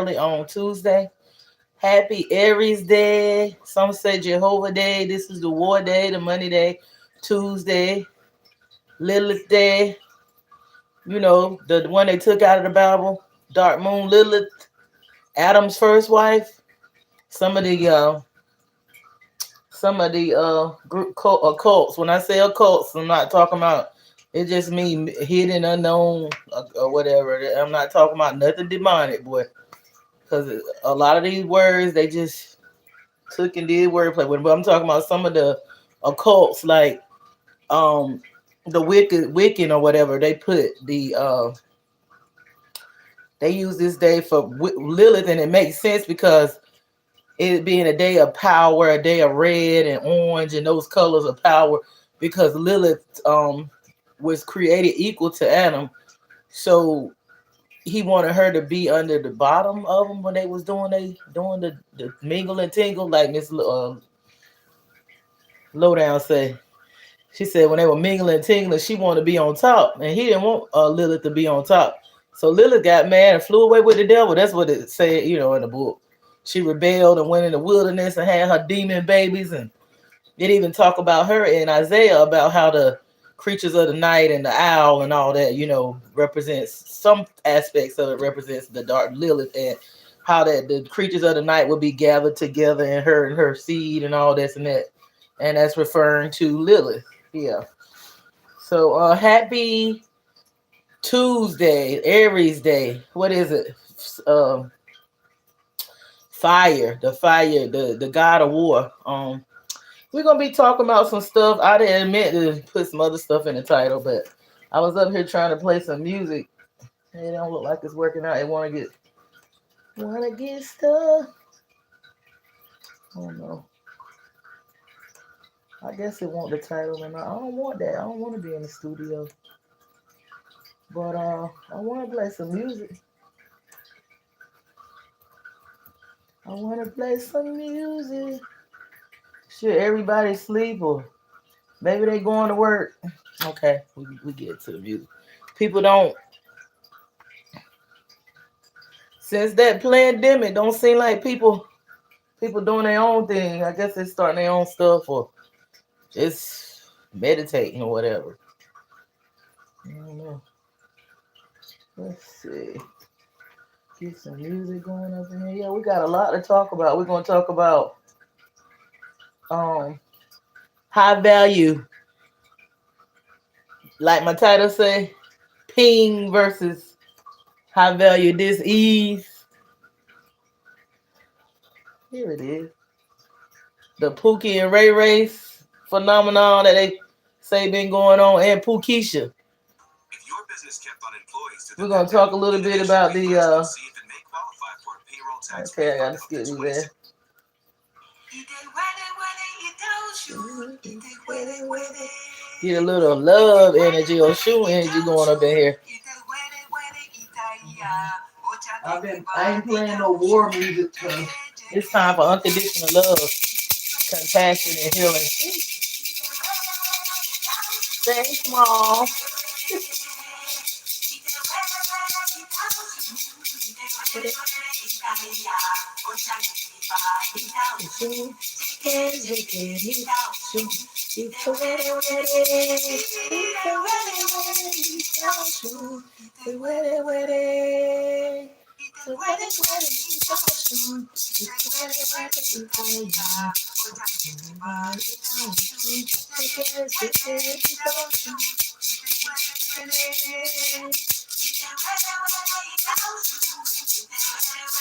early on Tuesday. Happy Aries Day. Some say Jehovah Day. This is the War Day, the Money Day, Tuesday, Lilith Day. You know, the one they took out of the Bible. Dark Moon Lilith, Adam's first wife. Some of the group occults. When I say occults, I'm not talking about it just mean hidden, unknown, or whatever. I'm not talking about nothing demonic, boy. Because a lot of these words they just took and did wordplay with. But I'm talking about some of the occults, like um the Wiccan or whatever. They put they use this day for Lilith, and it makes sense because it being a day of power, a day of red and orange and those colors of power, because Lilith was created equal to Adam. So he wanted her to be under the bottom of them when they was doing the mingle and tingle, like Miss Lowdown say. She said when they were mingling and tingling, she wanted to be on top, and he didn't want Lilith to be on top. So Lilith got mad and flew away with the devil. That's what it said, in the book. She rebelled and went in the wilderness and had her demon babies, and it even talk about her in Isaiah about how the creatures of the night and the owl and all that, represents some aspects of it represents the dark Lilith, and how that the creatures of the night will be gathered together in her and her seed and all this and that. And that's referring to Lilith. Yeah. So happy Tuesday, Aries Day. What is it? Fire, the god of war. We're gonna be talking about some stuff. I didn't admit to put some other stuff in the title, but I was up here trying to play some music. It don't look like it's working out. It wanna get stuff. Oh no. I guess it want the title and I don't want that. I don't want to be in the studio. But I want to play some music. I want to play some music. Should everybody sleep or maybe they going to work? Okay, we get to the music. People don't. Since that pandemic, don't seem like people doing their own thing. I guess they're starting their own stuff or just meditating or whatever. I don't know. Let's see. Get some music going up in here. Yeah, we got a lot to talk about. We're gonna talk about high value, like my title say, ping versus high value dis-ease. Here it is. The Pookie and Ray Race phenomenon that they say been going on, and Pookisha. We're gonna talk a little bit about the okay, I gotta skip you there. Get a little love energy or shoe energy going up in here. I ain't playing no war music because it's time for unconditional love, compassion, and healing. Thanks, Mom.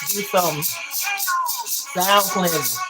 Do some sound cleansing.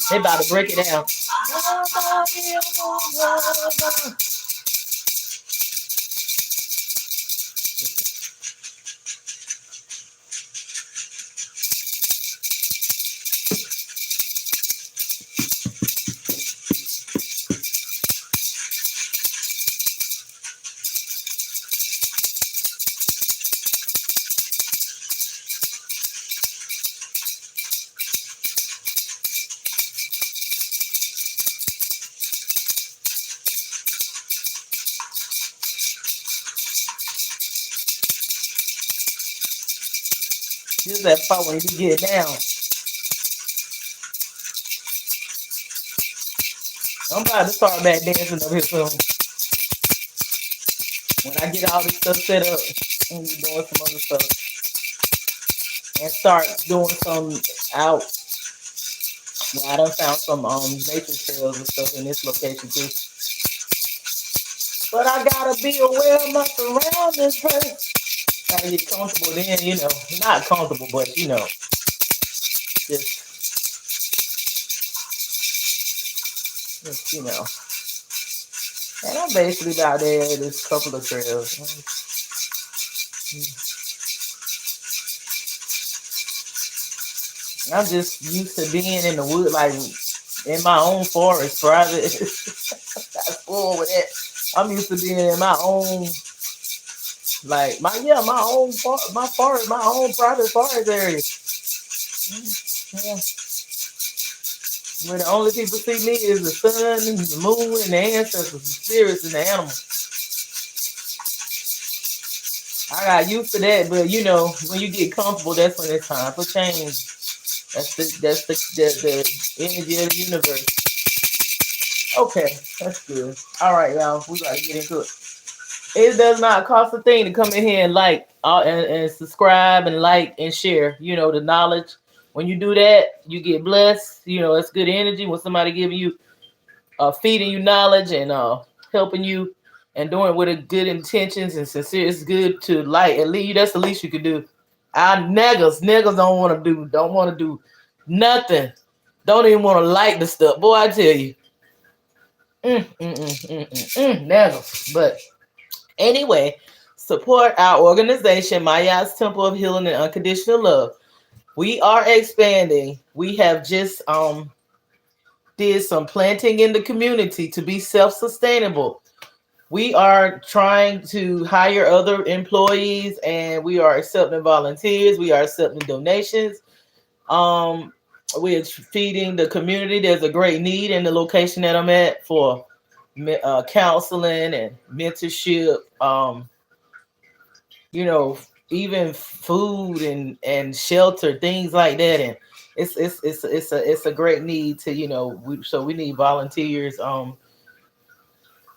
They about to break it down. This is that part when you get down. I'm about to start back dancing up here soon. When I get all this stuff set up and be doing some other stuff. And start doing some out. Well, I done found some nature trails and stuff in this location too. But I gotta be aware of my surroundings first. Gotta get comfortable then, not comfortable, but just, and I'm basically about there at this couple of trails. I'm just used to being in the wood, like in my own forest, private. That's full with it. I'm used to being in my own, like my own my forest, my own private forest area. Yeah. Where the only people see me is the sun and the moon and the ancestors, the spirits and the animals. I got used to that, but when you get comfortable, that's when it's time for change. That's the energy of the universe. Okay, that's good. All right, y'all, we gotta get into it. It does not cost a thing to come in here and like and subscribe and like and share. The knowledge. When you do that, you get blessed. It's good energy when somebody giving you, feeding you knowledge and helping you and doing it with a good intentions and sincere. It's good to like. At least that's the least you could do. Our niggas don't want to do nothing. Don't even want to like the stuff. Boy, I tell you. Never. But anyway, support our organization, Maya's Temple of Healing and Unconditional Love. We are expanding. We have just did some planting in the community to be self-sustainable. We are trying to hire other employees and we are accepting volunteers. We are accepting donations. We're feeding the community. There's a great need in the location that I'm at for counseling and mentorship. You know, even food and shelter, things like that. And it's a great need to, so we need volunteers.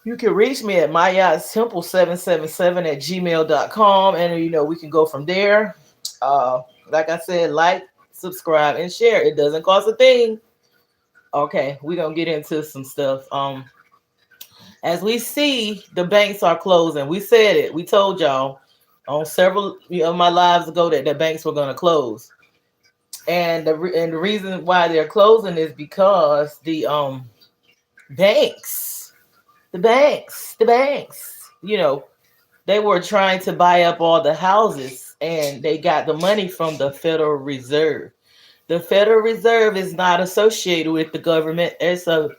You can reach me at mayatemple777 at gmail.com, and we can go from there. Like I said, like, subscribe, and share. It doesn't cost a thing. Okay, we're gonna get into some stuff. As we see, the banks are closing. We said it. We told y'all on several of my lives ago that the banks were gonna close, and the reason why they're closing is because the banks, the banks, they were trying to buy up all the houses, and they got the money from the Federal Reserve. The Federal Reserve is not associated with the government. It's the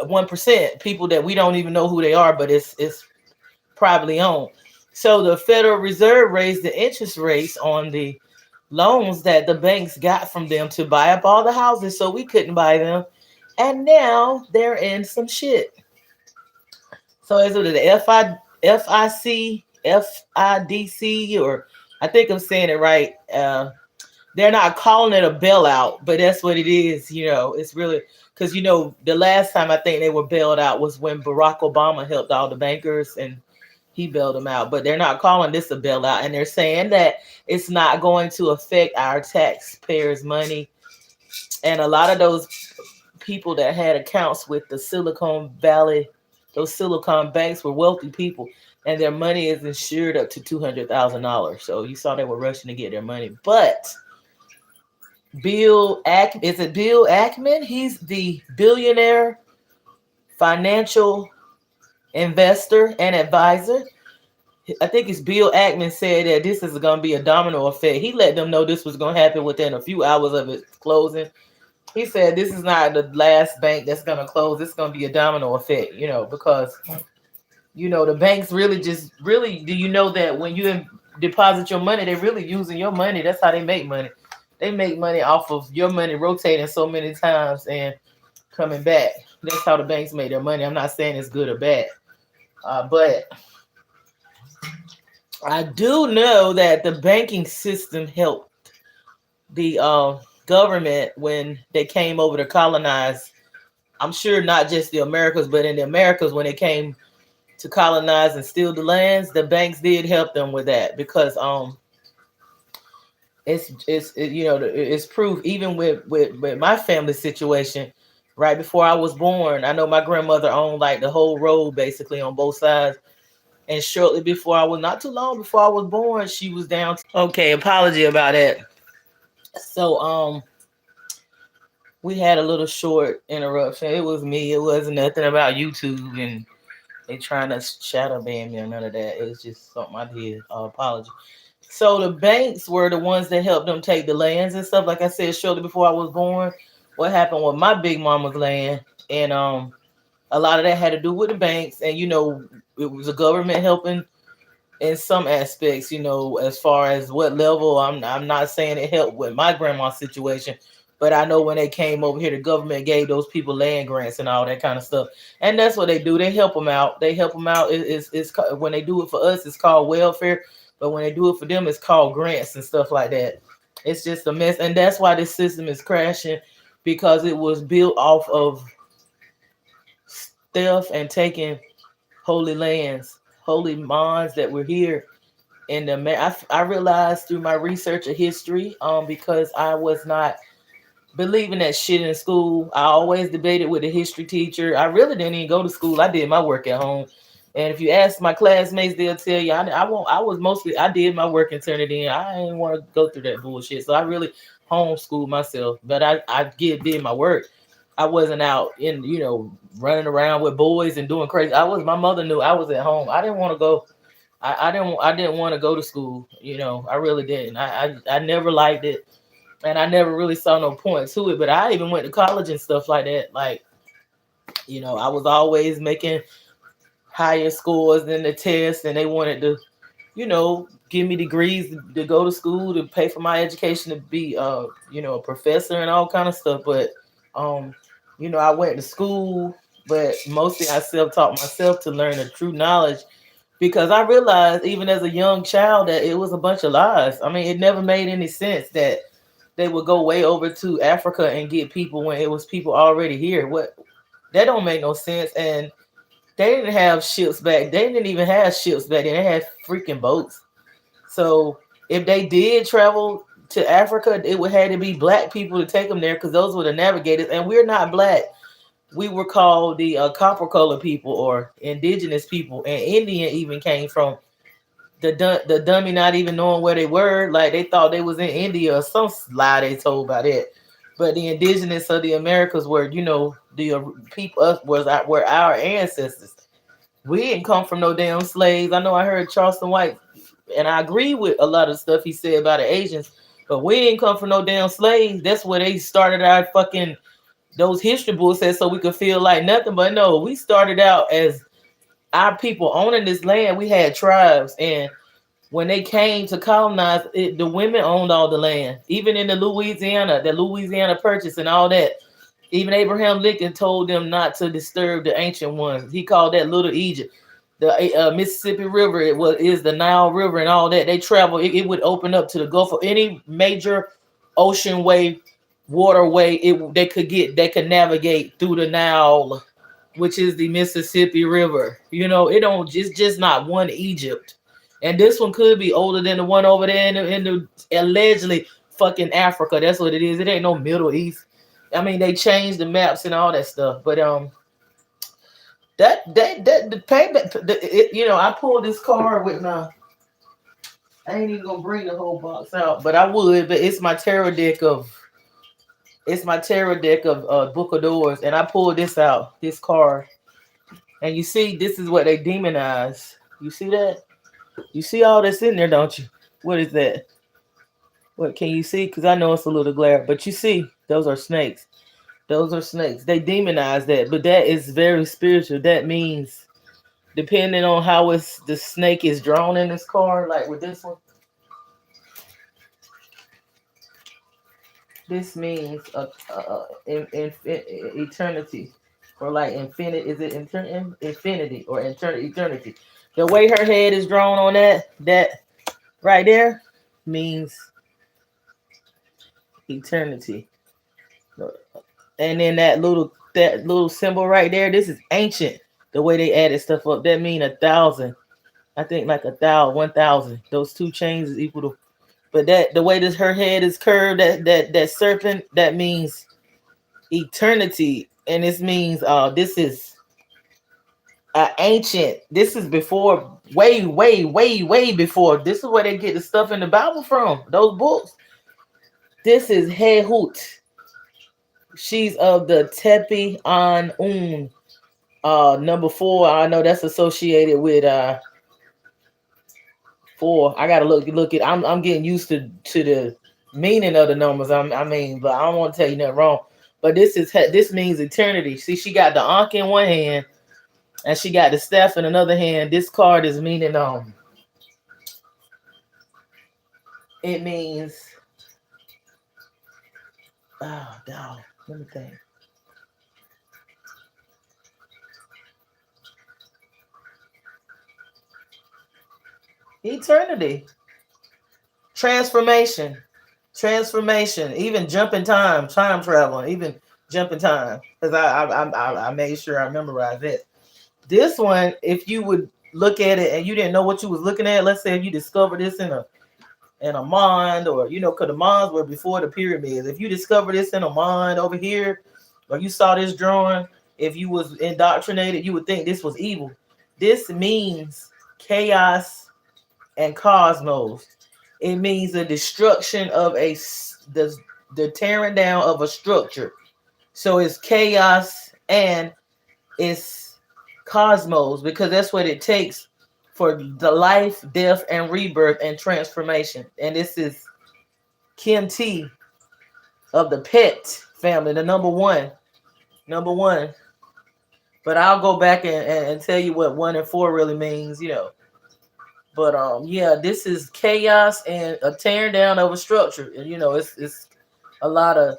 1% people that we don't even know who they are, but it's privately owned. So the Federal Reserve raised the interest rates on the loans that the banks got from them to buy up all the houses, so we couldn't buy them. And now they're in some shit. So is it the FIDC, or I think I'm saying it right. They're not calling it a bailout, but that's what it is. It's really because the last time I think they were bailed out was when Barack Obama helped all the bankers and he bailed them out. But they're not calling this a bailout, and they're saying that it's not going to affect our taxpayers' money. And a lot of those people that had accounts with the Silicon Valley, those Silicon banks, were wealthy people, and their money is insured up to $200,000. So you saw they were rushing to get their money. But Bill Ackman? He's the billionaire financial investor and advisor. I think it's Bill Ackman said that this is going to be a domino effect. He let them know this was going to happen within a few hours of it closing. He said this is not the last bank that's going to close. It's going to be a domino effect, because the banks really do you know that when you deposit your money, they're really using your money. That's how they make money. They make money off of your money rotating so many times and coming back. That's how the banks make their money. I'm not saying it's good or bad, but I do know that the banking system helped the government when they came over to colonize. I'm sure not just the Americas, but in the Americas when they came to colonize and steal the lands, the banks did help them with that because it's proof. Even with my family situation, right before I was born, I know my grandmother owned like the whole road basically on both sides. And shortly before not too long before I was born, she was down. Okay, apology about that. So we had a little short interruption. It was me. It wasn't nothing about YouTube and they trying to shadow ban me or none of that. It was just something I did. Apology. So the banks were the ones that helped them take the lands and stuff. Like I said, shortly before I was born, what happened with my big mama's land, and a lot of that had to do with the banks, and it was the government helping in some aspects. As far as what level, I'm not saying it helped with my grandma's situation, but I know when they came over here, the government gave those people land grants and all that kind of stuff, and that's what they do. They help them out. It's when they do it for us, it's called welfare. But when they do it for them, it's called grants and stuff like that. It's just a mess. And that's why this system is crashing, because it was built off of stuff and taking holy lands, holy monds that were here. And I realized through my research of history, because I was not believing that shit in school. I always debated with a history teacher. I really didn't even go to school. I did my work at home. And if you ask my classmates, they'll tell you I did my work and turned it in. I didn't want to go through that bullshit. So I really homeschooled myself. But I did my work. I wasn't out in, running around with boys and doing crazy. My mother knew I was at home. I didn't want to go. I didn't want to go to school. I really didn't. I never liked it. And I never really saw no point to it. But I even went to college and stuff like that. Like, I was always making higher scores than the test, and they wanted to, give me degrees to go to school, to pay for my education, to be a professor and all kind of stuff. But um, I went to school, but mostly I self-taught myself to learn the true knowledge, because I realized even as a young child that it was a bunch of lies. I mean, it never made any sense that they would go way over to Africa and get people when it was people already here. What That don't make no sense. And they didn't have ships back. They didn't even have ships back then. They had freaking boats. So if they did travel to Africa, it would have to be black people to take them there, because those were the navigators. And we're not black. We were called the copper color people or indigenous people. And Indian even came from the dummy not even knowing where they were. Like they thought they was in India or some lie they told about it. But the indigenous of the Americas were, the people us were our ancestors. We didn't come from no damn slaves. I know I heard Charleston White, and I agree with a lot of stuff he said about the Asians, but we didn't come from no damn slaves. That's where they started our fucking those history books said so we could feel like nothing. But no, we started out as our people owning this land. We had tribes, and when they came to colonize it, the women owned all the land, even in the Louisiana Purchase and all that. Even Abraham Lincoln told them not to disturb the ancient ones. He called that Little Egypt. The Mississippi River is the Nile River and all that. They travel. It would open up to the Gulf of any major ocean way, waterway. They could navigate through the Nile, which is the Mississippi River. It don't it's just not one Egypt. And this one could be older than the one over there in the allegedly fucking Africa. That's what it is. It ain't no Middle East. I mean, they changed the maps and all that stuff. But that the payment. I pulled this card with my. I ain't even gonna bring the whole box out, but I would. But it's my tarot deck of. It's my tarot deck of Book of Doors, and I pulled this out, this card, and you see, this is what they demonize. You see that? You see all this in there, don't you? What is that? What can you see? Because I know it's a little glare, but you see, those are snakes. Those are snakes. They demonize that, but that is very spiritual. That means, depending on how the snake is drawn in this card, like with this one, this means eternity, or like infinite. Is it infinity or eternity? The way her head is drawn on that right there means eternity. And then that little symbol right there, this is ancient. The way they added stuff up, that mean 1,000. I think like 1,000. Those two chains is equal to. But that the way her head is curved, that serpent, that means eternity, and this means this is ancient. This is before, way before. This is where they get the stuff in the Bible from. Those books. This is Hehut. She's of the Tepi An number 4. I know that's associated with 4. I gotta look it. I'm getting used to the meaning of the numbers. But I don't want to tell you nothing wrong. But this means eternity. See, she got the Ankh in one hand, and she got the staff in another hand. This card is meaning it means dog. Let me think. Eternity. Transformation. Even jumping time traveling, even jumping time. Because I made sure I memorized it. This one, if you would look at it and you didn't know what you was looking at, let's say if you discovered this in a mond, or because the monds were before the pyramids. If you discover this in a mond over here, or you saw this drawing, if you was indoctrinated, you would think this was evil. This means chaos and cosmos. It means the destruction of the tearing down of a structure. So it's chaos and it's cosmos, because that's what it takes for the life, death, and rebirth and transformation. And this is Kim T of the Pet family, the number one. But I'll go back and tell you what 1 and 4 really means, But yeah, this is chaos and a tearing down of a structure. And it's a lot of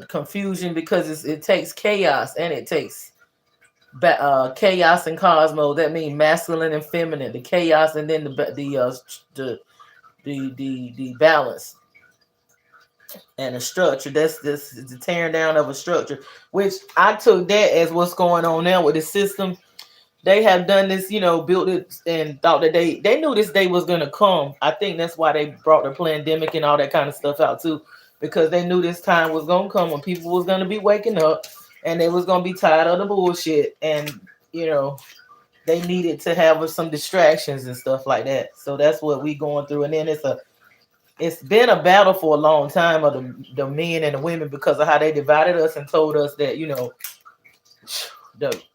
confusion because it takes chaos and it takes chaos and cosmos. That means masculine and feminine, the chaos, and then the balance and the structure. That's this is the tearing down of a structure, which I took that as what's going on now with the system. They have done this, built it and thought that they knew this day was gonna come. I think that's why they brought the pandemic and all that kind of stuff out too, because they knew this time was gonna come when people was gonna be waking up and they was gonna be tired of the bullshit, and you know they needed to have some distractions and stuff like that. So that's what we going through, and then it's been a battle for a long time of the men and the women because of how they divided us and told us that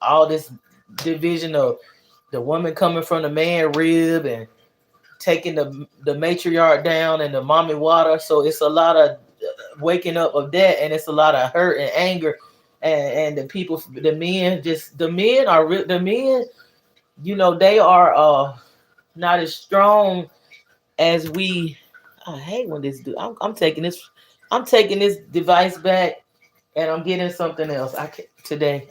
all this division of the woman coming from the man rib and taking the matriarch down and the mommy water. So it's a lot of waking up of that, and it's a lot of hurt and anger, and the people, the men they are not as strong as we. I hate when this dude. I'm taking this device back, and I'm getting something else. Today.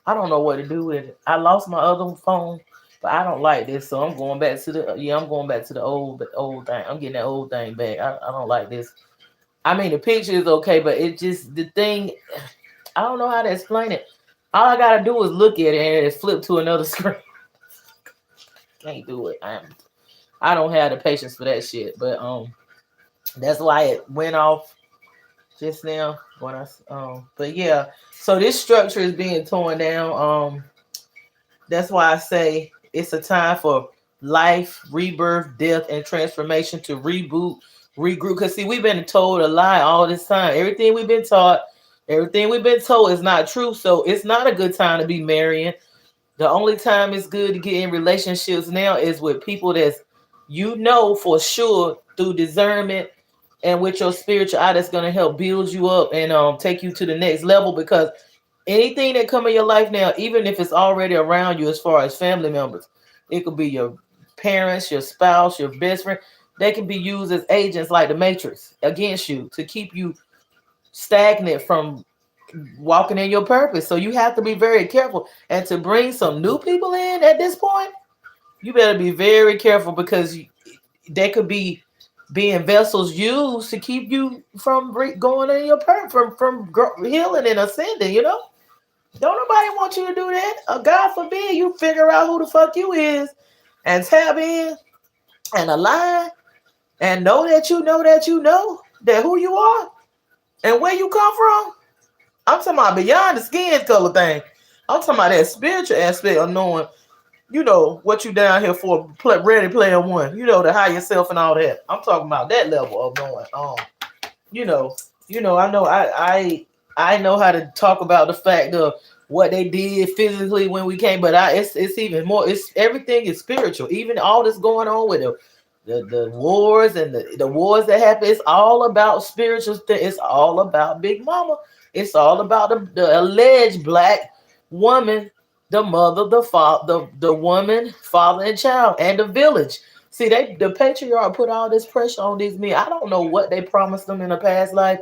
I don't know what to do with it. I lost my other phone, but I don't like this, so I'm going back to the old thing. I'm getting that old thing back. I don't like this. I mean, the picture is okay, but it just the thing. I don't know how to explain it. All I gotta do is look at it and it flip to another screen. Can't do it. I don't have the patience for that shit. But that's why it went off just now when but yeah, so this structure is being torn down. That's why I say it's a time for life, rebirth, death, and transformation to reboot, regroup. Because see, we've been told a lie all this time. Everything we've been taught, everything we've been told is not true. So it's not a good time to be marrying. The only time it's good to get in relationships now is with people that's for sure through discernment and with your spiritual eye that's going to help build you up and take you to the next level, because anything that come in your life now, even if it's already around you as far as family members, it could be your parents, your spouse, your best friend, they can be used as agents like the Matrix against you to keep you stagnant from walking in your purpose. So you have to be very careful, and to bring some new people in at this point, you better be very careful, because they could be being vessels used to keep you from going in your from healing and ascending. Don't nobody want you to do that. God forbid you figure out who the fuck you is and tap in and align and know that you know that who you are and where you come from. I'm talking about beyond the skin color thing. I'm talking about that spiritual aspect of knowing, what you down here for, ready player one, to hire yourself and all that. I'm talking about that level of knowing. I know I know how to talk about the fact of what they did physically when we came, but it's even more. It's everything is spiritual. Even all this going on with the wars and the wars that happen. It's all about spiritual thing. It's all about Big Mama. It's all about the alleged black woman, the mother, the father, the woman, father, and child, and the village. See, the patriarch put all this pressure on these men. I don't know what they promised them in a past life,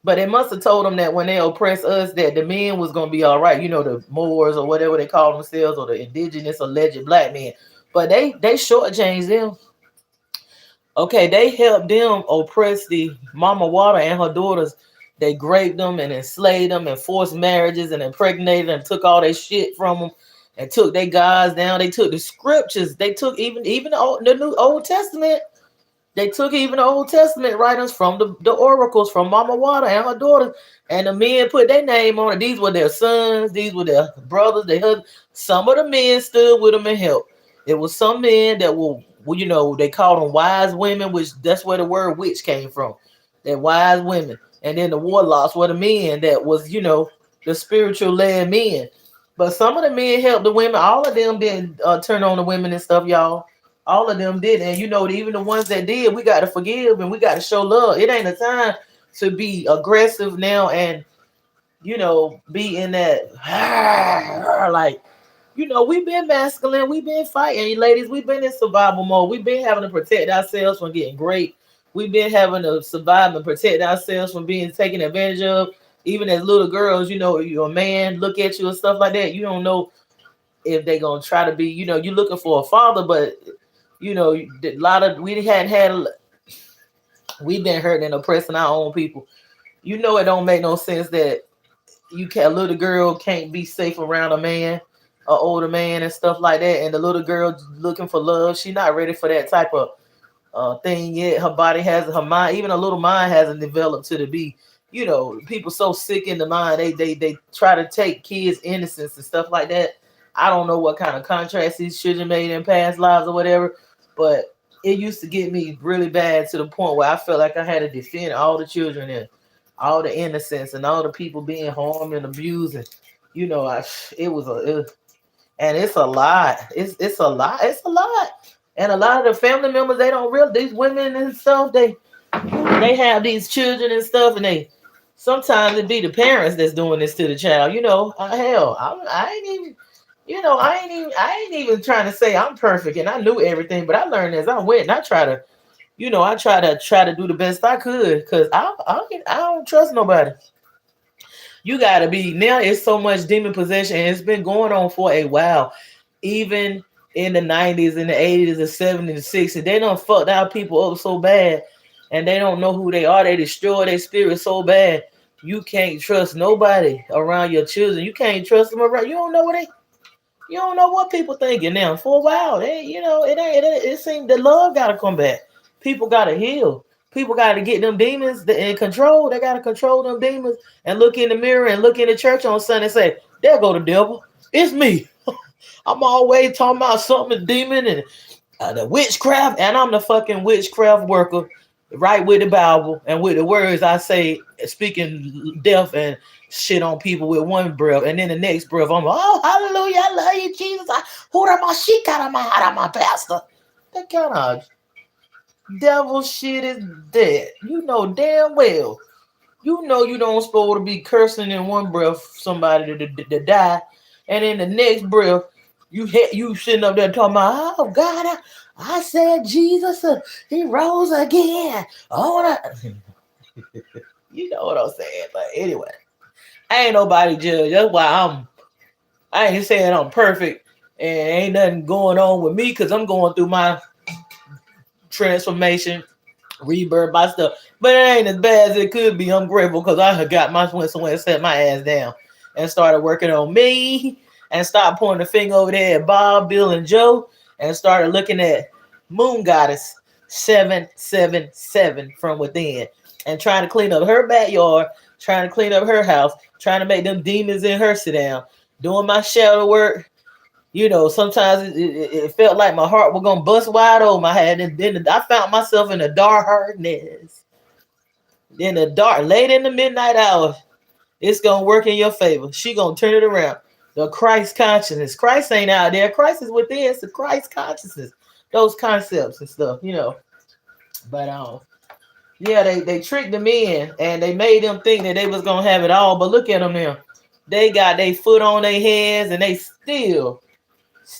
but they must have told them that when they oppressed us, that the men was gonna be all right. The Moors or whatever they call themselves, or the indigenous alleged black men. But they shortchanged them. Okay, they helped them oppress the Mama Water and her daughters. They raped them and enslaved them and forced marriages and impregnated and took all their shit from them and took their gods down. They took the scriptures. They took even the New Old Testament. They took even the Old Testament writings from the oracles from Mama Water and her daughters. And the men put their name on it. These were their sons. These were their brothers. Their husbands. Some of the men stood with them and helped. It was some men that they called them wise women, which that's where the word witch came from. They're wise women. And then the warlocks were the men that was, the spiritual led men. But some of the men helped the women. All of them didn't turn on the women and stuff, y'all. All of them did. And, even the ones that did, we got to forgive and we got to show love. It ain't a time to be aggressive now and, be in that, like, You know, we've been masculine, we've been fighting, ladies, we've been in survival mode, we've been having to protect ourselves from getting great, we've been having to survive and protect ourselves from being taken advantage of. Even as little girls, you know, your man look at you and stuff like that. You don't know if they gonna try to be, you know, you looking for a father, but you know, a lot of we hadn't had, we've been hurting and oppressing our own people. You know, it don't make no sense that you can, a little girl can't be safe around a man, a older man and stuff like that, and the little girl looking for love, she not ready for that type of thing yet. Her body has, her mind, even a little mind hasn't developed to the be. You know, people so sick in the mind, they try to take kids' innocence and stuff like that. I don't know what kind of contracts these children made in past lives or whatever, but it used to get me really bad to the point where I felt like I had to defend all the children and all the innocence and all the people being harmed and abused. And you know, it was and it's a lot. It's a lot. It's a lot. And a lot of the family members, they don't real, these women and stuff, they have these children and stuff, and they sometimes it be the parents that's doing this to the child. You know, hell, I ain't even, you know, I ain't even trying to say I'm perfect and I knew everything, but I learned as I went, and I try to, you know, I try to do the best I could, because I don't trust nobody. You gotta be, now it's so much demon possession, and it's been going on for a while. Even in the 90s and the 80s, the 70s, the 60s, they don't fucked our people up so bad, and they don't know who they are. They destroy their spirit so bad. You can't trust nobody around your children. You can't trust them around. You don't know what people thinking now. For a while, they, you know, it seems the love gotta come back. People gotta heal. People gotta get them demons in control. They gotta control them demons and look in the mirror and look in the church on Sunday and say, "There go the devil. It's me. I'm always talking about something demon and the witchcraft, and I'm the fucking witchcraft worker, right with the Bible and with the words I say, speaking death and shit on people with one breath, and then the next breath I'm like, oh hallelujah, I love you, Jesus. Who am I? She got out of my pastor. That kind of devil shit is dead. You know damn well. You know you don't supposed to be cursing in one breath somebody to die, and in the next breath you sitting up there talking about, oh God, I said Jesus, he rose again. Oh, you know what I'm saying. But anyway, I ain't nobody judge. That's why I ain't saying I'm perfect and ain't nothing going on with me, because I'm going through my transformation, rebirth, my stuff. But it ain't as bad as it could be. I'm grateful because I had got my somewhere and set my ass down and started working on me, and started pointing the finger over there at Bob, Bill, and Joe, and started looking at Moon Goddess 777 from within, and trying to clean up her backyard, trying to clean up her house, trying to make them demons in her sit down, doing my shadow work. You know, sometimes it felt like my heart was gonna bust wide open. I had, and then I found myself in the darkness, in the dark, late in the midnight hour. It's gonna work in your favor. She gonna turn it around. The Christ consciousness. Christ ain't out there. Christ is within. It's the Christ consciousness. Those concepts and stuff, you know. But yeah, they tricked them in, and they made them think that they was gonna have it all. But look at them now. They got their foot on their heads, and they still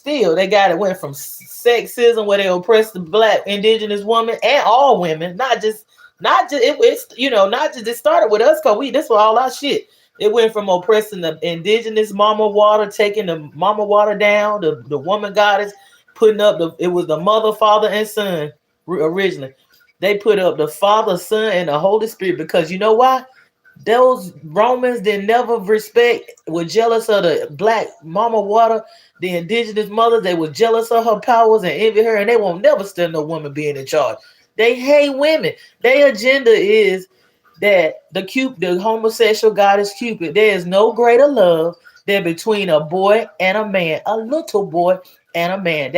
they got it, went from sexism where they oppressed the black indigenous woman and all women, it's, you know, not just, it started with us because this was all our shit. It went from oppressing the indigenous mama water, taking the mama water down, the woman goddess, putting up it was the mother, father, and son originally. They put up the Father, Son, and the Holy Spirit, because you know why? Those Romans didn't never respect, were jealous of the black mama water, the indigenous mother. They were jealous of her powers and envy her, and they won't never stand no woman being in charge. They hate women. Their agenda is that the homosexual goddess Cupid, there is no greater love than between a boy and a man, a little boy and a man.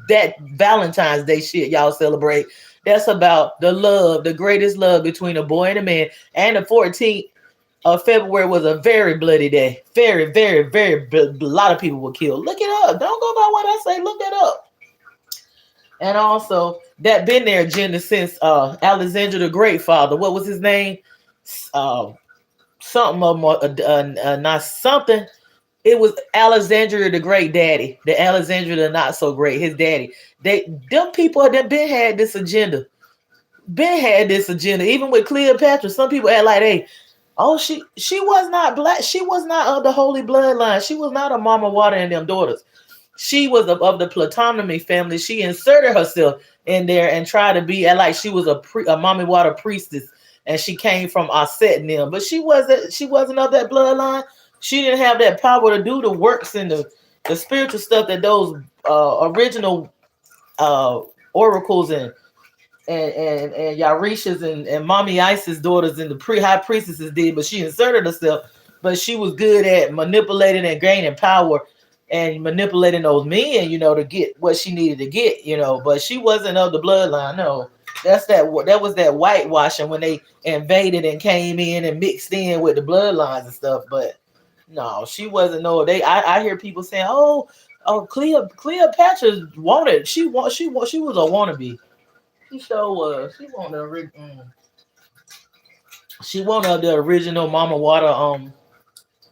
That Valentine's Day shit y'all celebrate, that's about the love, the greatest love between a boy and a man. And the 14th of February was a very bloody day. Very, very, very, a lot of people were killed. Look it up. Don't go by what I say. Look that up. And also, that been their agenda since Alexander the Great Father. What was his name? Something of not something. It was Alexandria the Great Daddy, the Alexandria the Not So Great, his daddy. Them people that been had this agenda. Been had this agenda. Even with Cleopatra, some people act like they, oh, she was not black. She was not of the holy bloodline. She was not a Mama Water and them daughters. She was of the Ptolemy family. She inserted herself in there and tried to be like she was a Mommy Water priestess, and she came from Aset and them. But she wasn't of that bloodline. She didn't have that power to do the works and the spiritual stuff that those original oracles and Yarishas and Mommy Isis daughters and the high priestesses did. But she inserted herself. But she was good at manipulating and gaining power and manipulating those men, to get what she needed to get, But she wasn't of the bloodline. No, that was that whitewashing when they invaded and came in and mixed in with the bloodlines and stuff. But no, she wasn't. No, I hear people saying, "Oh, Cleopatra wanted. She was a wannabe. She sure was. She wanted the original Mama Water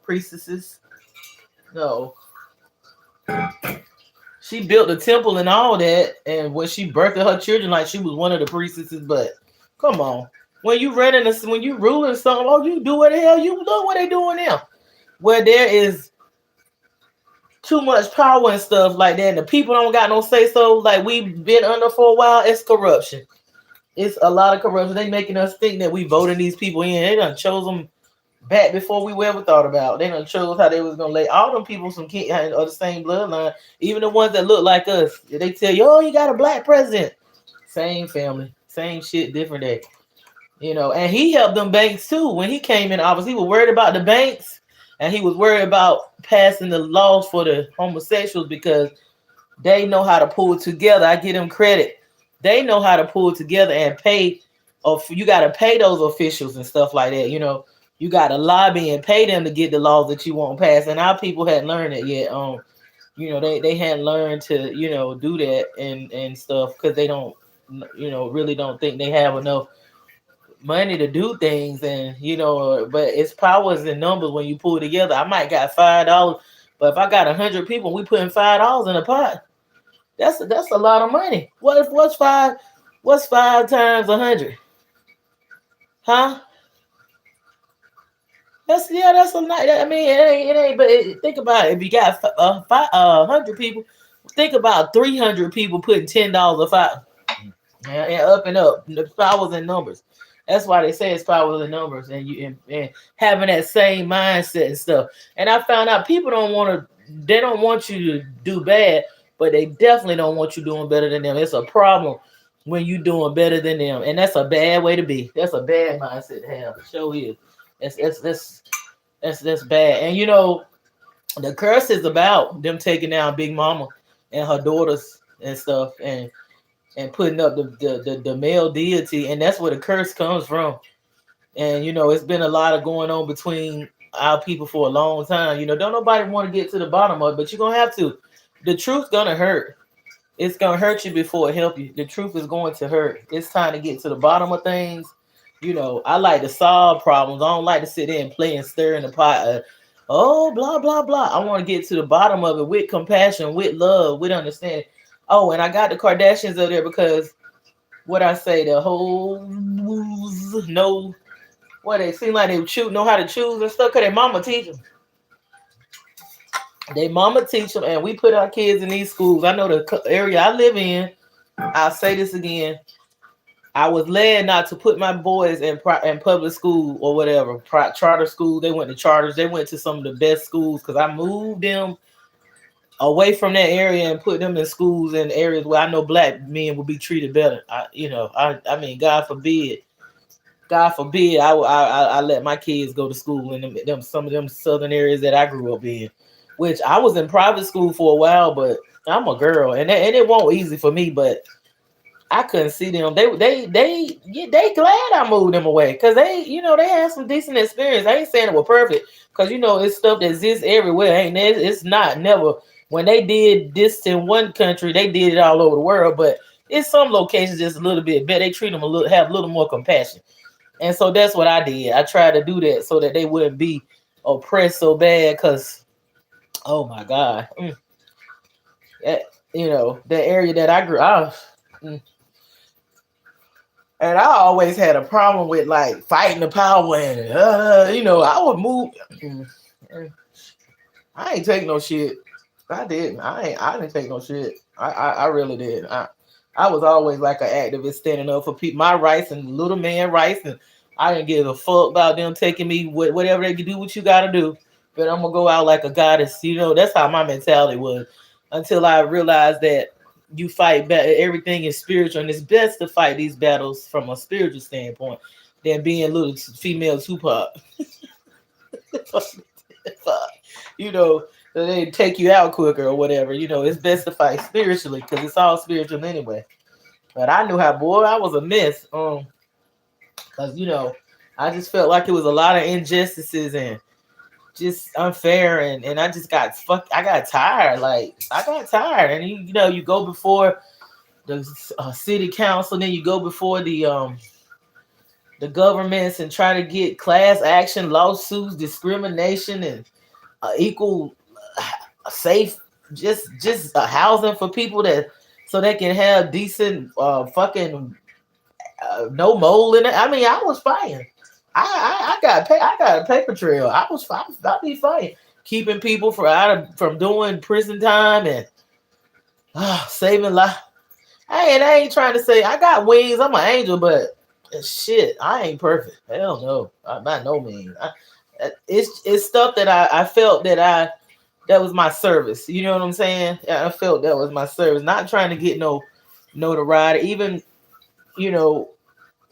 priestesses. No, she built a temple and all that, and when she birthed her children, like she was one of the priestesses. But come on, when you ruling something, oh, you do what the hell you know what they doing now. Where there is too much power and stuff like that, and the people don't got no say so, like we've been under for a while, it's corruption. It's a lot of corruption. They making us think that we voting these people in. They done chose them back before we ever thought about. They done chose how they was gonna lay all them people some kids of the same bloodline, even the ones that look like us. They tell you, oh, you got a black president. Same family, same shit, different day. And he helped them banks too. When he came in office, he was worried about the banks. And he was worried about passing the laws for the homosexuals because they know how to pull together. I give them credit. They know how to pull together and pay. You got to pay those officials and stuff like that. You got to lobby and pay them to get the laws that you want passed. And our people hadn't learned it yet. They hadn't learned to, do that and stuff because they don't, really don't think they have enough money to do things, and but it's powers in numbers. When you pull together, I might got $5, but if I got 100 people, we putting $5 in a pot. That's a lot of money. What's 5 times 100? Huh? That's a lot. I mean, it ain't. But think about it. If you got 100 people, think about 300 people putting $10 a five, and up and up. The powers in numbers. That's why they say it's power in numbers, and having that same mindset and stuff. And I found out people don't want you to do bad, but they definitely don't want you doing better than them. It's a problem when you doing better than them, and that's a bad way to be. That's a bad mindset to have. Show is. That's bad. And the curse is about them taking down Big Mama and her daughters and stuff, and putting up the male deity, and that's where the curse comes from. And it's been a lot of going on between our people for a long time. Don't nobody want to get to the bottom of it, but you're gonna have to. The truth's gonna hurt. It's gonna hurt you before it help you. The truth is going to hurt. It's time to get to the bottom of things. I like to solve problems. I don't like to sit there and play and stir in the pot. Blah blah blah. I want to get to the bottom of it with compassion, with love, with understanding. Oh, and I got the Kardashians up there because what I say, the whole they seem like they know how to choose and stuff because their mama teach them. They mama teach them, and we put our kids in these schools. I know the area I live in. I'll say this again. I was led not to put my boys in public school or whatever, charter school. They went to charters. They went to some of the best schools because I moved them away from that area and put them in schools in areas where I know black men will be treated better. I mean, God forbid, I let my kids go to school in some of them southern areas that I grew up in, which I was in private school for a while, but I'm a girl and it won't easy for me, but I couldn't see them. They glad I moved them away because they had some decent experience. I ain't saying it was perfect because it's stuff that exists everywhere. It's not never. When they did this in one country, they did it all over the world. But in some locations, just a little bit better. They treat them have a little more compassion. And so that's what I did. I tried to do that so that they wouldn't be oppressed so bad because Oh my God. That, that area that I grew up. And I always had a problem with like fighting the power and I would move. I ain't take no shit. I didn't. I didn't take no shit. I really did. I was always like an activist standing up for people, my rights and little man rights, and I didn't give a fuck about them taking me whatever they can do. What you got to do, but I'm gonna go out like a goddess. That's how my mentality was until I realized that you fight back. Everything is spiritual, and it's best to fight these battles from a spiritual standpoint than being little female Tupac. you know, they take you out quicker or whatever. It's best to fight spiritually because it's all spiritual anyway. But I knew how, boy, I was a mess. Because I just felt like it was a lot of injustices and just unfair, and I just got I got tired. Like I got tired, and you go before the city council, then you go before the governments and try to get class action lawsuits, discrimination, and equal safe just housing for people so they can have decent fucking no mold in it. I mean, I was fighting. I got a paper trail. I be fighting, keeping people from doing prison time and saving life. I ain't trying to say I got wings. I'm an angel, but shit, I ain't perfect. Hell no, by no means. It's stuff that I felt that was my service. You know what I'm saying? I felt that was my service. Not trying to get no notoriety. Even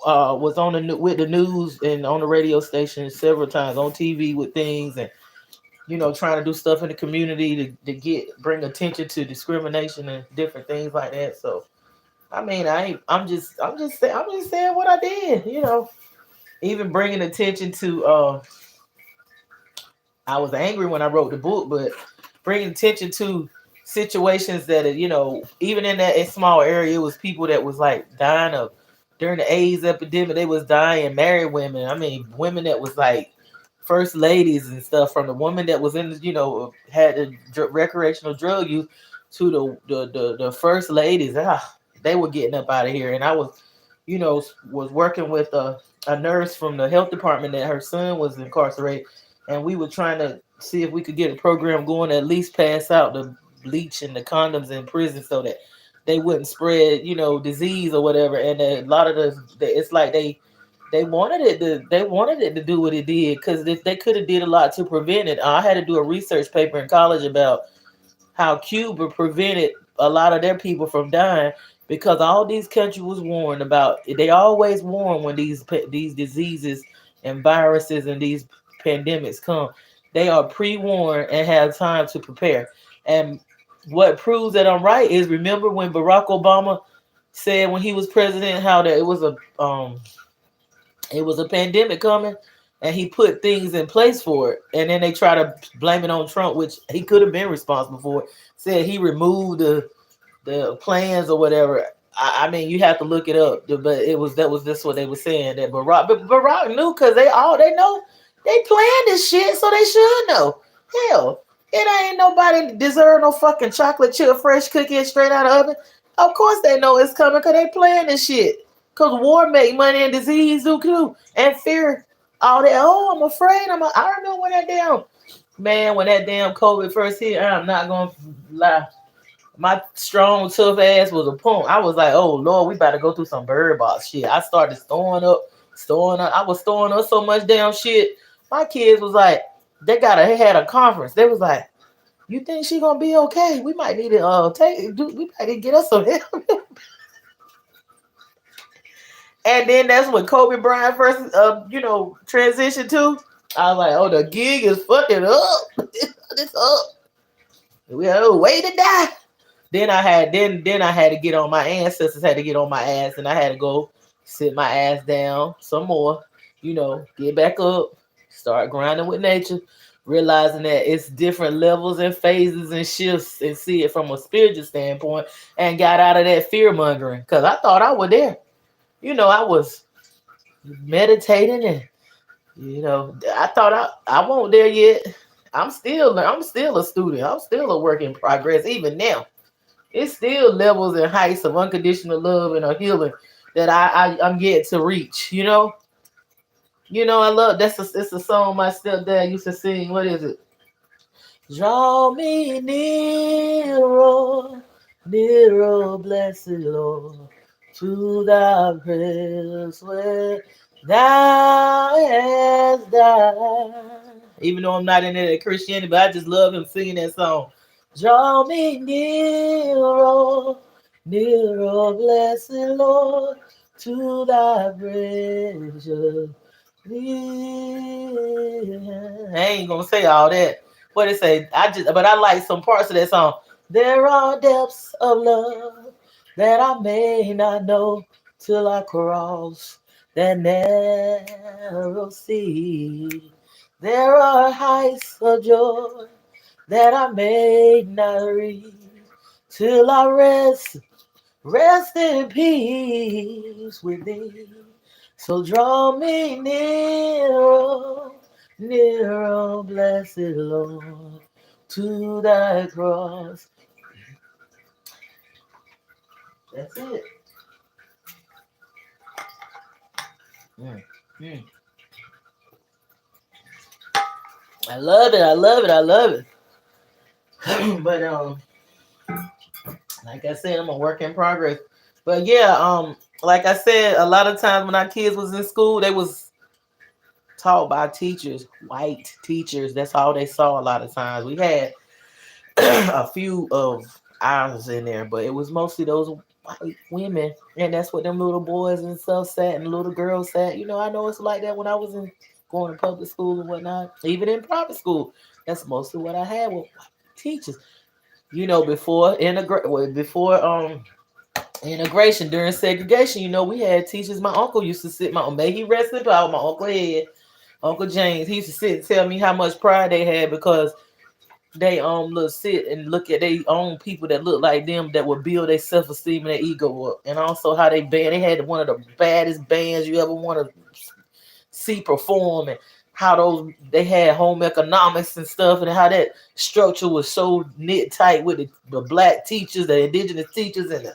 was on with the news and on the radio station several times, on TV with things, and trying to do stuff in the community to bring attention to discrimination and different things like that. So I mean, I'm just saying what I did. Even bringing attention to I was angry when I wrote the book, but bringing attention to situations that even in that small area, it was people that was like dying of during the AIDS epidemic. They was dying, married women. I mean, women that was like first ladies and stuff, from the woman that was in had the recreational drug use to the first ladies. They were getting up out of here, and I was was working with a nurse from the health department that her son was incarcerated, and we were trying to see if we could get a program going to at least pass out the bleach and the condoms in prison so that they wouldn't spread disease or whatever. And a lot of it's like they wanted it to do what it did, because they could have did a lot to prevent it. I had to do a research paper in college about how Cuba prevented a lot of their people from dying, because all these countries was warned about. They always warn when these diseases and viruses and these pandemics come. They are pre-warned and have time to prepare. And what proves that I'm right is, remember when Barack Obama said when he was president how that it was a pandemic coming, and he put things in place for it, and then they try to blame it on Trump, which he could have been responsible for it. Said he removed the plans or whatever. I mean, you have to look it up, but that's what they were saying, that Barack knew, because they know they planned this shit, so they should know. Hell, it ain't nobody deserve no fucking chocolate chip fresh cookie straight out of the oven. Of course they know it's coming, because they planned this shit. Because war make money and disease do too, and fear. All that. Oh, I'm afraid. I remember when that damn COVID first hit. I'm not gonna lie. My strong, tough ass was a punk. I was like, oh Lord, we about to go through some bird box shit. I started storing up. I was storing up so much damn shit. My kids was like, they had a conference. They was like, you think she gonna be okay? We might need to we might need to get us some help. And then that's when Kobe Bryant first transitioned to. I was like, oh, the gig is fucking up. It's up. We had a way to die. Then I had to get on my ancestors, had to get on my ass, and I had to go sit my ass down some more, get back up, start grinding with nature, realizing that it's different levels and phases and shifts, and see it from a spiritual standpoint, and got out of that fear mongering, because I thought I was there. I was meditating, and I thought I won't there yet. I'm still a student. I'm still a work in progress. Even now, it's still levels and heights of unconditional love and a healing that I'm yet to reach. I love it's a song my stepdad used to sing. What is it? Draw me nearer, nearer, blessed Lord, to thy presence where thou hast died. Even though I'm not in it at Christianity, but I just love him singing that song. Draw me nearer, nearer, blessed Lord, to thy precious. I ain't gonna say all that. What it say? But I like some parts of that song. There are depths of love that I may not know till I cross that narrow sea. There are heights of joy that I may not reach till I rest in peace with thee. So draw me nearer, nearer, blessed Lord, to thy cross. That's it. Mm, mm. I love it. I love it. I love it. But like I said, I'm a work in progress. But yeah, like I said, a lot of times when our kids was in school, they was taught by teachers, white teachers. That's all they saw a lot of times. We had a few of ours in there, but it was mostly those white women, and that's what them little boys and stuff sat and little girls sat. I know it's like that when I was going to public school and whatnot, even in private school. That's mostly what I had with teachers. Before integration during segregation, we had teachers. My uncle used to sit. May he rest in power. My uncle Ed, Uncle James. He used to sit and tell me how much pride they had because they sit and look at their own people that look like them that would build their self-esteem and their ego up, and also how they had one of the baddest bands you ever want to see perform, and how they had home economics and stuff, and how that structure was so knit tight with the black teachers, the indigenous teachers, and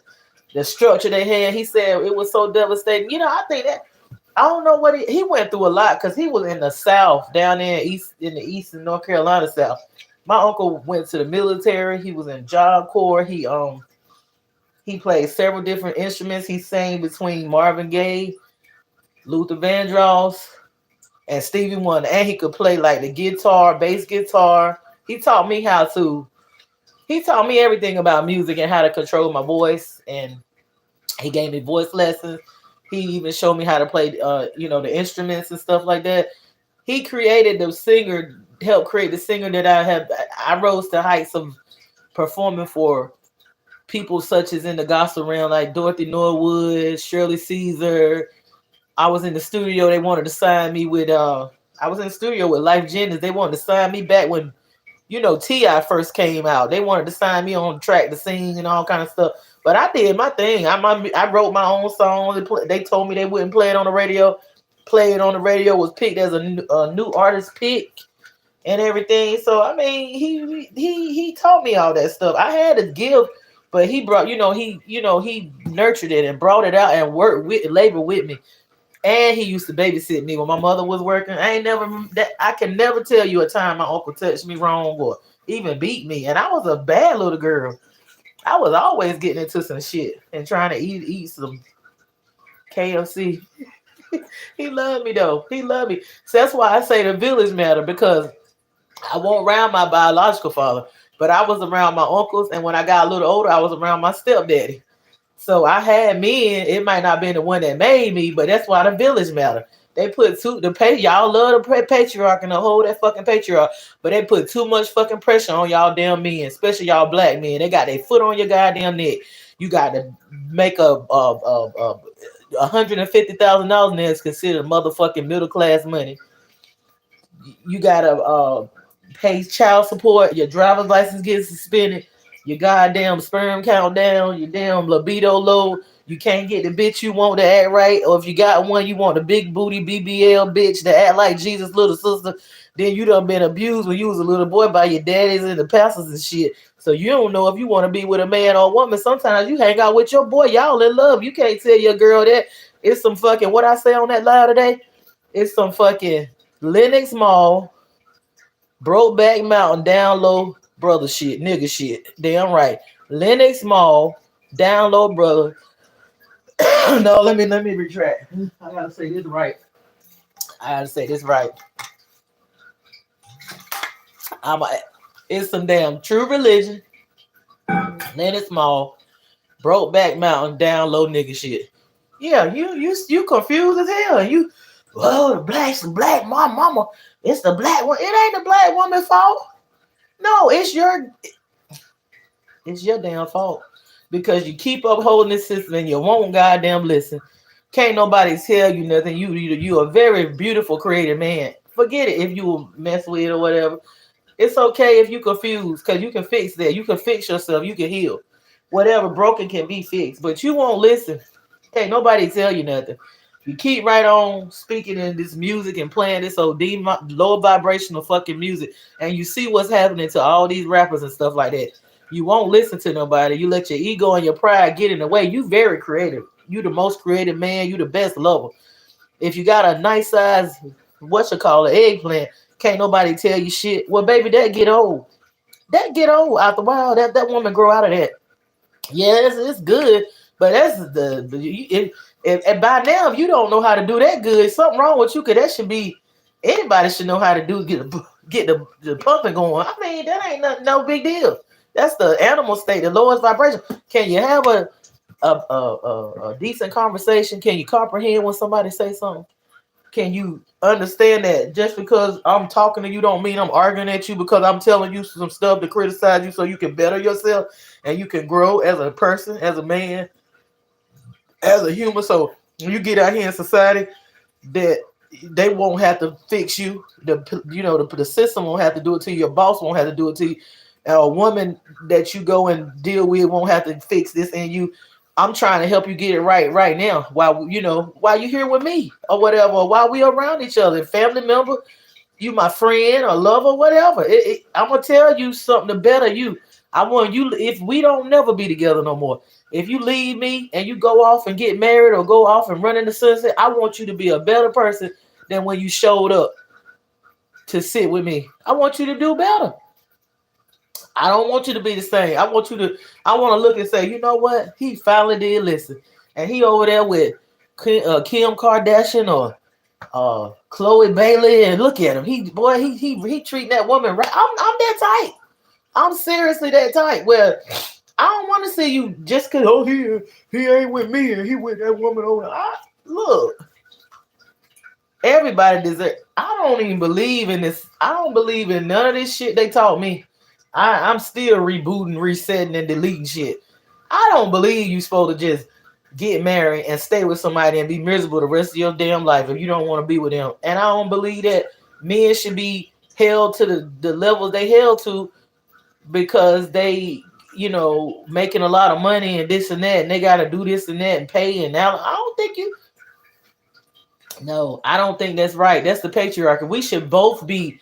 the structure they had. He said it was so devastating. I think that I don't know what he went through a lot because he was in the South, down there in the East and North Carolina South. My uncle went to the military. He was in Job Corps. He played several different instruments. He sang between Marvin Gaye, Luther Vandross, and Stevie Wonder. And he could play like the guitar, bass guitar. He taught me everything about music and how to control my voice. And he gave me voice lessons. He even showed me how to play, the instruments and stuff like that. He created helped create the singer that I rose to heights of performing for people such as in the gospel realm, like Dorothy Norwood, Shirley Caesar. I was in the studio. They wanted to sign me with, I was in the studio with Life Jennings. They wanted to sign me back when, T.I. first came out. They wanted to sign me on track to sing and all kind of stuff. But I did my thing. I wrote my own song. They told me they wouldn't play it on the radio. Play it on the radio was picked as a new artist pick and everything. So I mean, he taught me all that stuff. I had a gift, but he brought, he nurtured it and brought it out and worked with labor with me. And he used to babysit me when my mother was working. I can never tell you a time my uncle touched me wrong or even beat me. And I was a bad little girl. I was always getting into some shit and trying to eat some KFC. He loved me though. He loved me. So that's why I say the village matter, because I wasn't around my biological father, but I was around my uncles. And when I got a little older, I was around my stepdaddy. So I had men. It might not been the one that made me, but that's why the village matter. They put y'all love the patriarch and the whole that fucking patriarch, but they put too much fucking pressure on y'all damn men, especially y'all black men. They got their foot on your goddamn neck. You got to make $150,000 and that's considered motherfucking middle class money. You gotta pay child support. Your driver's license gets suspended. Your goddamn sperm count down. Your damn libido low. You can't get the bitch you want to act right, or if you got one, you want the big booty BBL bitch to act like Jesus' little sister. Then you done been abused when you was a little boy by your daddies and the pastors and shit. So you don't know if you want to be with a man or a woman. Sometimes you hang out with your boy, y'all in love. You can't tell your girl that. It's some fucking, what I say on that live today? It's some fucking Lenox Mall, Brokeback Mountain, down low brother shit, nigga shit. Damn right. Lenox Mall, down low brother. No, let me retract. I gotta say this right. I gotta say this right. I'm a, it's some damn True Religion, Lenox Mall, Brokeback Mountain, down low nigga shit. Yeah, you confused as hell. You, oh, the black mama. It's the black one. It ain't the black woman's fault. No, it's your damn fault because you keep upholding this system and you won't goddamn listen. Can't nobody tell you nothing. You a very beautiful, creative man. Forget it if you mess with it or whatever. It's okay if you confused because you can fix that. You can fix yourself. You can heal. Whatever broken can be fixed, but you won't listen. Can't nobody tell you nothing. You keep right on speaking in this music and playing this OD low vibrational fucking music, and you see what's happening to all these rappers and stuff like that. You won't listen to nobody. You let your ego and your pride get in the way. You very creative. You the most creative man. You the best lover. If you got a nice size, eggplant, can't nobody tell you shit. Well, baby, that get old. That get old after a while. That woman grow out of that. Yeah, it's good, but that's and by now, if you don't know how to do that good, something wrong with you. Cause that should be anybody should know how to do get the pumping going. I mean, that ain't no big deal. That's the animal state, the lowest vibration. Can you have a decent conversation? Can you comprehend when somebody say something? Can you understand that just because I'm talking to you don't mean I'm arguing at you because I'm telling you some stuff to criticize you so you can better yourself and you can grow as a person, as a man, as a human. So when you get out here in society, that they won't have to fix you. The system won't have to do it to you. Your boss won't have to do it to you. A woman that you go and deal with won't have to fix this in you. I'm trying to help you get it right now while you here with me or whatever, or while we around each other, family member, you my friend or lover, whatever. I'm gonna tell you something to better you. I want you, if we don't never be together no more, if you leave me and you go off and get married or go off and run in the sunset, I want you to be a better person than when you showed up to sit with me. I want you to do better. I don't want you to be the same. I want to look and say, you know what? He finally did listen. And he over there with Kim Kardashian or Chloe Bailey, and look at him. He treating that woman right. I'm that tight. I'm seriously that tight. Well, I don't want to see you just because he ain't with me and he with that woman over there. Look, everybody deserves. I don't even believe in this. I don't believe in none of this shit they taught me. I'm still rebooting, resetting, and deleting shit. I don't believe you supposed to just get married and stay with somebody and be miserable the rest of your damn life if you don't want to be with them. And I don't believe that men should be held to the levels they held to because they, making a lot of money and this and that, and they got to do this and that and pay. And now I don't think I don't think that's right. That's the patriarchy. We should both be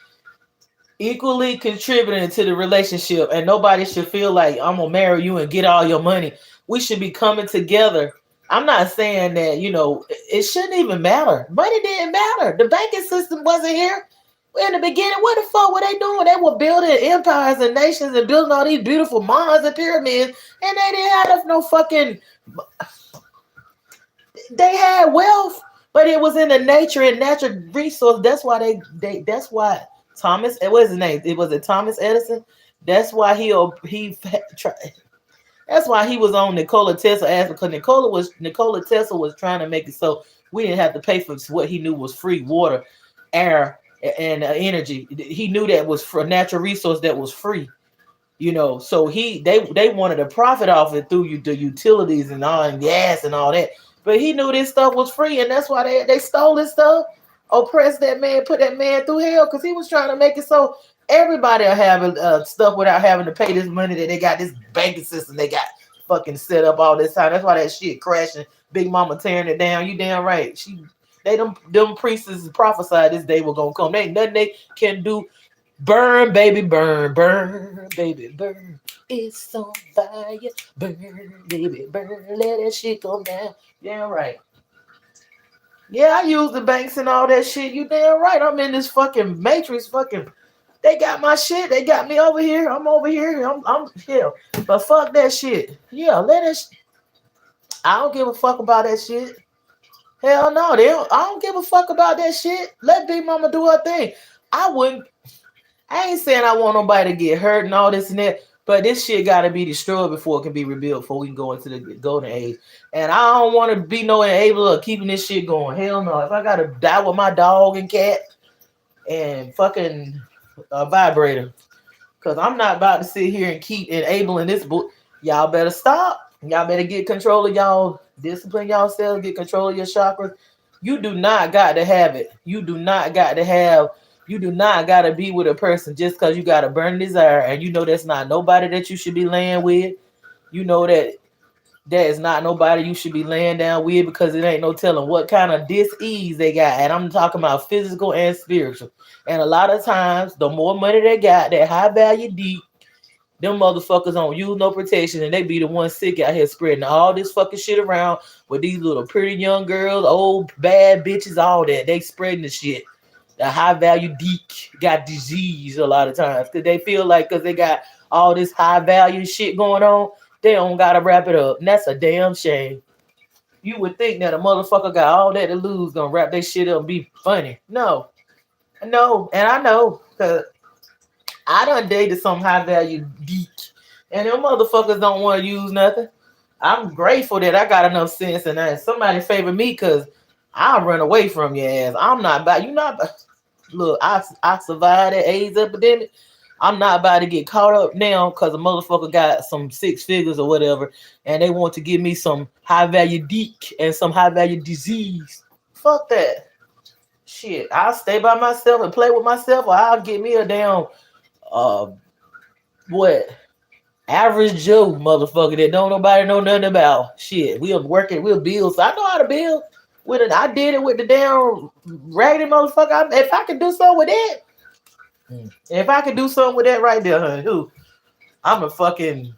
equally contributing to the relationship, and nobody should feel like I'm gonna marry you and get all your money. We should be coming together. I'm not saying that it shouldn't even matter. Money didn't matter. The banking system wasn't here in the beginning. What the fuck were they doing? They were building empires and nations and building all these beautiful monuments and pyramids, and they didn't have no fucking. They had wealth, but it was in the nature and natural resource. That's why That's why. Thomas, what's his name? Was it Thomas Edison? That's why that's why he was on Nikola Tesla ass, because Nikola Tesla was trying to make it so we didn't have to pay for what he knew was free water, air, and energy. He knew that was for a natural resource that was free. So they wanted to profit off it through the utilities and oil and gas and all that. But he knew this stuff was free, and that's why they stole this stuff. Oppress that man, put that man through hell because he was trying to make it so everybody are having stuff without having to pay this money that they got, this banking system they got fucking set up all this time. That's why that shit crashing. Big Mama tearing it down. You damn right. Them priests prophesied this day was gonna come. They ain't nothing they can do. Burn, baby, burn, burn, baby, burn. It's on fire. Burn, baby, burn. Let that shit go down. Yeah, right. Yeah, I use the banks and all that shit. You damn right. I'm in this fucking matrix. Fucking, they got my shit. They got me over here. I'm over here. I'm here. But fuck that shit. Yeah, let it. I don't give a fuck about that shit. Hell no, they don't, I don't give a fuck about that shit. Let Big Mama do her thing. I wouldn't. I ain't saying I want nobody to get hurt and all this and that, but this shit got to be destroyed before it can be rebuilt, before we can go into the golden age. And I don't want to be no enabler of keeping this shit going. Hell no. If I got to die with my dog and cat and fucking vibrator, because I'm not about to sit here and keep enabling this book. Y'all better stop. Y'all better get control of y'all, discipline yourselves, get control of your chakras. You do not got to have it. You do not got to have. You do not got to be with a person just because you got a burning desire and you know that's not nobody that you should be laying with. You know that is not nobody you should be laying down with, because it ain't no telling what kind of dis-ease they got. And I'm talking about physical and spiritual. And a lot of times, the more money they got, that high value deep, them motherfuckers don't use no protection, and they be the ones sick out here spreading all this fucking shit around with these little pretty young girls, old bad bitches, all that. They spreading the shit. The high value deek got disease a lot of times because they feel like because they got all this high value shit going on, they don't gotta wrap it up. And that's a damn shame. You would think that a motherfucker got all that to lose gonna wrap their shit up and be funny. No. And I know because I done dated some high value deek, and them motherfuckers don't want to use nothing. I'm grateful that I got enough sense and that somebody favor me, because I'll run away from your ass. I'm not about you not. Look, I survived that AIDS epidemic. I'm not about to get caught up now because a motherfucker got some six figures or whatever, and they want to give me some high value deek and some high value disease. Fuck that. Shit, I'll stay by myself and play with myself, or I'll get me a damn what average Joe motherfucker that don't nobody know nothing about. Shit, we'll build. So I know how to build. With it, I did it with the damn raggedy motherfucker. If I could do something with that, if I could do something with that right there, honey, I'm a fucking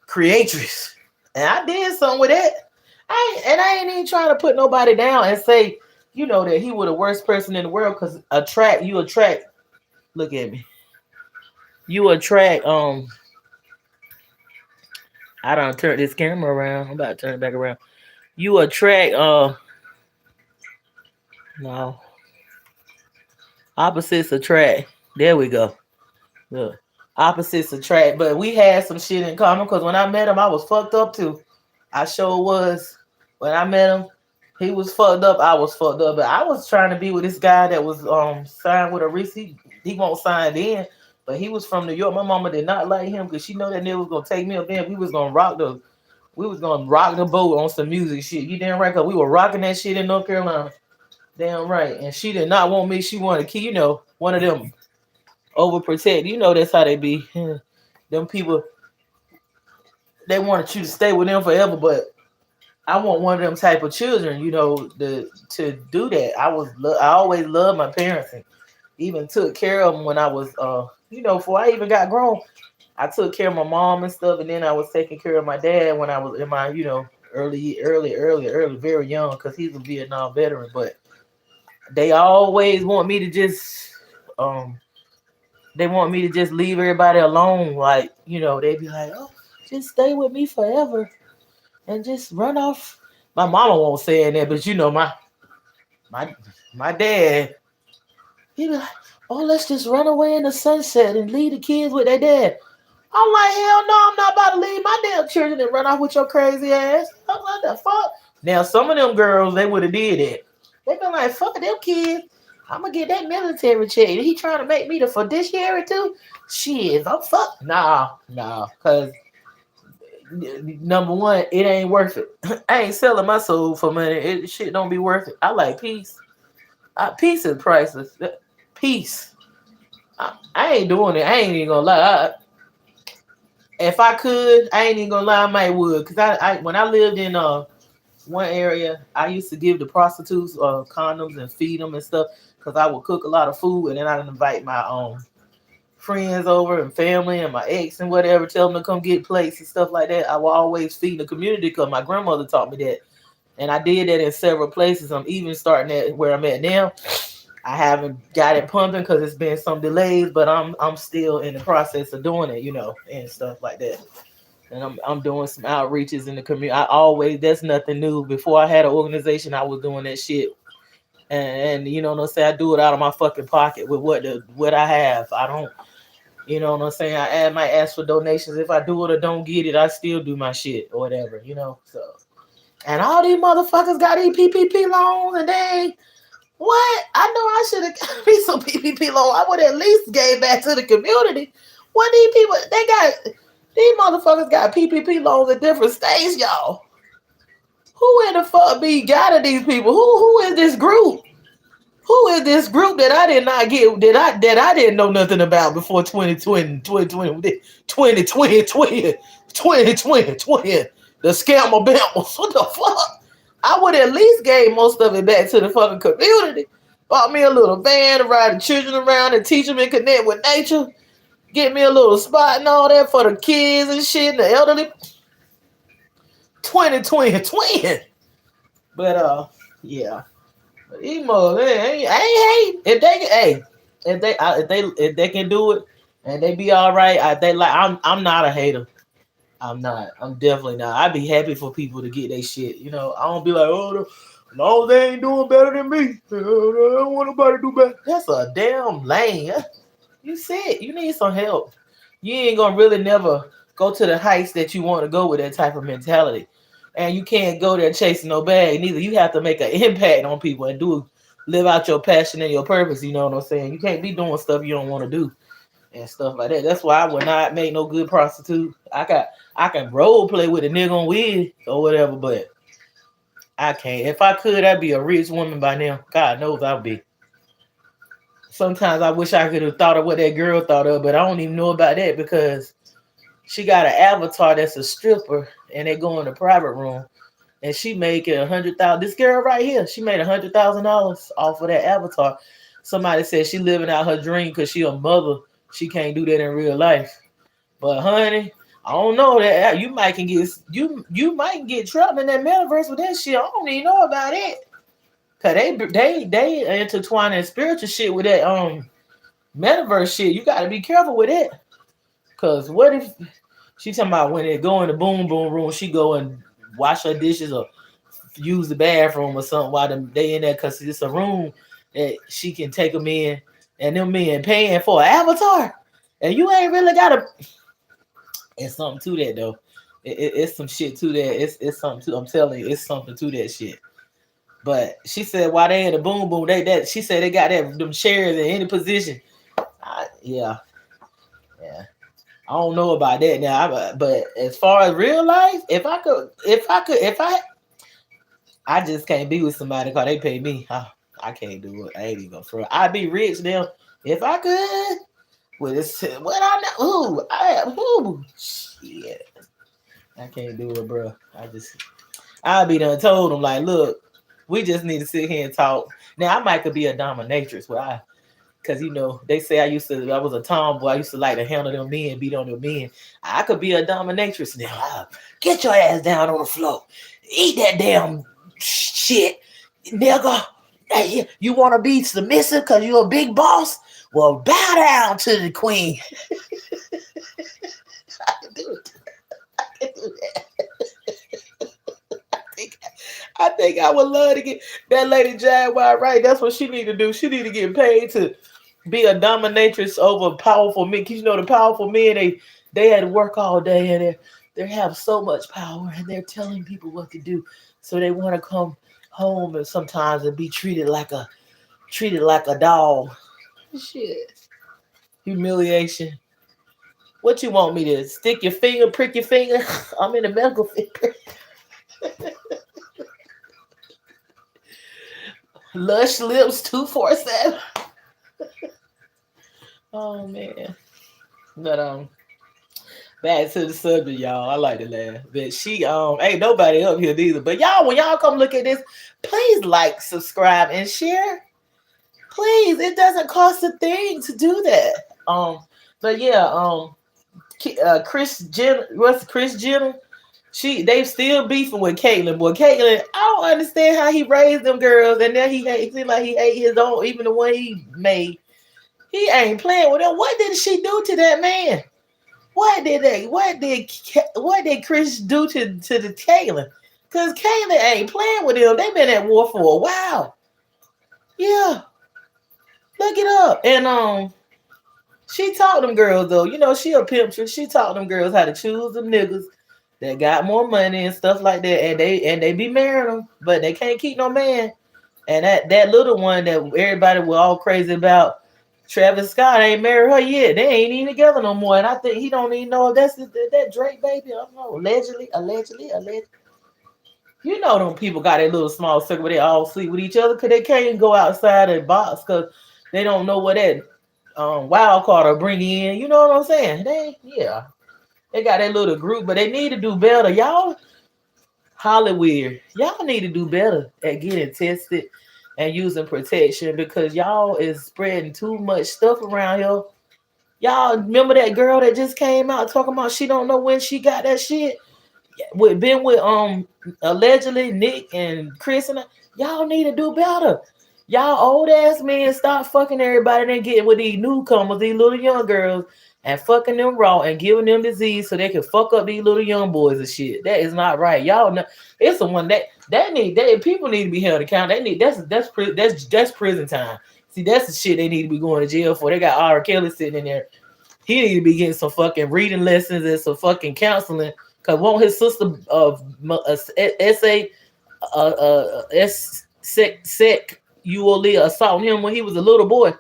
creatress, and I did something with that. I ain't even trying to put nobody down and say, you know, that he was the worst person in the world, because you attract. Look at me. You attract. I don't turn this camera around. I'm about to turn it back around. You attract. No. Opposites attract. There we go. Look. Opposites attract. But we had some shit in common, because when I met him, I was fucked up too. I sure was. When I met him, he was fucked up. I was fucked up. But I was trying to be with this guy that was signed with a receipt. He won't sign in. But he was from New York. My mama did not like him because she know that nigga was gonna take me up there. We was gonna rock the boat on some music shit. You damn right, cause we were rocking that shit in North Carolina. Damn right. And she did not want me. She wanted to keep, you know, one of them overprotect. You know that's how they be. Them people, they wanted you to stay with them forever, but I want one of them type of children, you know, to do that. I always loved my parents and even took care of them when I was you know, before I even got grown. I took care of my mom and stuff, and then I was taking care of my dad when I was in my, you know, early, very young, because he's a Vietnam veteran. But they always want me to just leave everybody alone. Like, you know, they be like, oh, just stay with me forever and just run off. My mama won't say that, but you know, my dad, he be like, oh, let's just run away in the sunset and leave the kids with their dad. I'm like, hell no, I'm not about to leave my damn children and run off with your crazy ass. I'm like, the fuck? Now, some of them girls, they would have did it. They been like, fuck them kids. I'm going to get that military check. He trying to make me the fiduciary too? Shit, I'm fuck. Nah, because number one, it ain't worth it. I ain't selling my soul for money. Shit don't be worth it. I like peace. Peace is priceless. Peace. I ain't doing it. I ain't even gonna lie. If I could, I ain't even gonna lie, I might would. Cause I when I lived in one area I used to give the prostitutes condoms and feed them and stuff because I would cook a lot of food and then I'd invite my friends over and family and my ex and whatever, tell them to come get plates and stuff like that. I will always feed the community because my grandmother taught me that. And I did that in several places. I'm even starting at where I'm at now. I haven't got it pumping because it's been some delays, but I'm still in the process of doing it, and stuff like that. And I'm doing some outreaches in the community. I always That's nothing new. Before I had an organization, I was doing that shit. And you know what I'm saying? I do it out of my fucking pocket with what I have. I don't, you know what I'm saying? Might ask for donations. If I do it or don't get it, I still do my shit or whatever. So, and all these motherfuckers got these PPP loans and they what? I know I should have got me some PPP loan. I would at least gave back to the community. What these people, these motherfuckers got PPP loans in different states, y'all. Who in the fuck be guiding these people? Who is this group? Who is this group that I did not get, that I didn't know nothing about before 2020, 2020, 2020, 2020, the scammer bammers? What the fuck? I would at least gave most of it back to the fucking community. Bought me a little van to ride the children around and teach them and connect with nature. Get me a little spot and all that for the kids and shit and the elderly. 2020. But yeah. Emo, man, I ain't hate. If they can do it and they be all right, I'm not a hater. I'm not. I'm definitely not. I'd be happy for people to get their shit. I don't be like, oh, no, they ain't doing better than me. I don't want nobody to do better. That's a damn lame. You said you need some help. You ain't gonna really never go to the heights that you want to go with that type of mentality. And you can't go there chasing no bag neither. You have to make an impact on people and live out your passion and your purpose. You know what I'm saying? You can't be doing stuff you don't want to do and stuff like that. That's why I would not make no good prostitute. I can role play with a nigga on weed or whatever, but I can't. If I could, I'd be a rich woman by now. God knows I'd be. Sometimes I wish I could have thought of what that girl thought of, but I don't even know about that because she got an avatar that's a stripper and they go in the private room and she making $100,000. This girl right here, she made $100,000 off of that avatar. Somebody said she living out her dream because she a mother. She can't do that in real life. But honey, I don't know that you might might get trapped in that metaverse with that shit. I don't even know about it. Cause they intertwining spiritual shit with that metaverse shit. You gotta be careful with it. Cause what if she talking about when they go in the boom room, she go and wash her dishes or use the bathroom or something while they in there, cause it's a room that she can take them in, and them men paying for an avatar, and you ain't really gotta. It's something to that though. It's some shit to that. It's something to. I'm telling you, it's something to that shit. But she said while they in the boom, she said they got them chairs in any position. Yeah. I don't know about that now, but as far as real life, I just can't be with somebody because they pay me. I can't do it. I ain't even gonna. I'd be rich now if I could. With this, what I know, shit. I can't do it, bro. I'll be done told them like, look, we just need to sit here and talk. Now I might could be a dominatrix, because they say I was a tomboy. I used to like to handle them men, beat on them men. I could be a dominatrix now. Get your ass down on the floor. Eat that damn shit, nigga. Hey, you want to be submissive because you're a big boss? Well, bow down to the queen. I can do it. I can do that. I think I would love to get that lady Jaguar right. That's what she need to do. She need to get paid to be a dominatrix over powerful men. Because the powerful men, they had to work all day and they have so much power and they're telling people what to do. So they want to come home and sometimes and be treated like a dog. Shit. Humiliation. What you want me to stick your finger, prick your finger? I'm in the medical field. Lush lips 247. Oh man. But Back to the subject, y'all. I like to laugh. But she ain't nobody up here neither. But y'all, when y'all come look at this, please like, subscribe, and share. Please, it doesn't cost a thing to do that. But yeah, Chris Jenner, what's Chris Jenner? They still beefing with Caitlyn. Boy, Caitlyn, I don't understand how he raised them girls, and then it seems like he hate his own, even the one he made. He ain't playing with them. What did she do to that man? What did Chris do to the Caitlyn? Cause Caitlyn ain't playing with him. They been at war for a while. Yeah, look it up. And she taught them girls though. You know she a pimpster. She taught them girls how to choose them niggas that got more money and stuff like that. And they be marrying them, but they can't keep no man. And that little one that everybody was all crazy about, Travis Scott, ain't married her yet. They ain't even together no more. And I think he don't even know if that's that Drake baby. I don't know. Allegedly. You know them people got that little small circle where they all sleep with each other because they can't go outside and box because they don't know what that wild card will bring in. You know what I'm saying? They got that little group, but they need to do better. Y'all, Hollywood, y'all need to do better at getting tested and using protection because y'all is spreading too much stuff around here. Y'all remember that girl that just came out talking about she don't know when she got that shit? Been with allegedly Nick and Chris and y'all need to do better. Y'all old ass men stop fucking everybody and getting with these newcomers, these little young girls, and fucking them raw and giving them disease so they can fuck up these little young boys and shit. That is not right. Y'all know it's the one that people need to be held accountable. They need that's prison time. See, that's the shit they need to be going to jail for. They got R. Kelly sitting in there. He need to be getting some fucking reading lessons and some fucking counseling. Cause won't his sister sexually assault him when he was a little boy?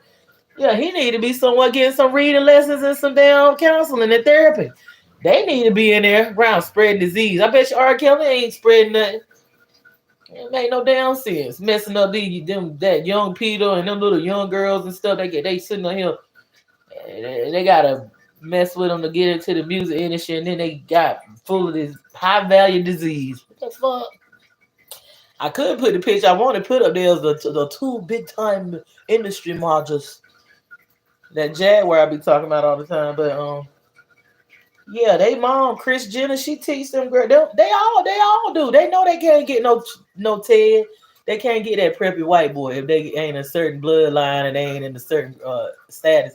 Yeah, he need to be somewhere getting some reading lessons and some damn counseling and therapy. They need to be in there around spreading disease. I bet you R. Kelly ain't spreading nothing. It make no damn sense. Messing up that young Peter and them little young girls and stuff. They sitting on here. They gotta mess with them to get into the music industry, and then they got full of this high value disease. What the fuck? I couldn't put the picture I wanted to put up there. The two big time industry models that Jaguar I be talking about all the time. But yeah, they mom Chris Jenner, she teach them girl. They all do. They know they can't get no Ted. They can't get that preppy white boy if they ain't a certain bloodline and they ain't in a certain status.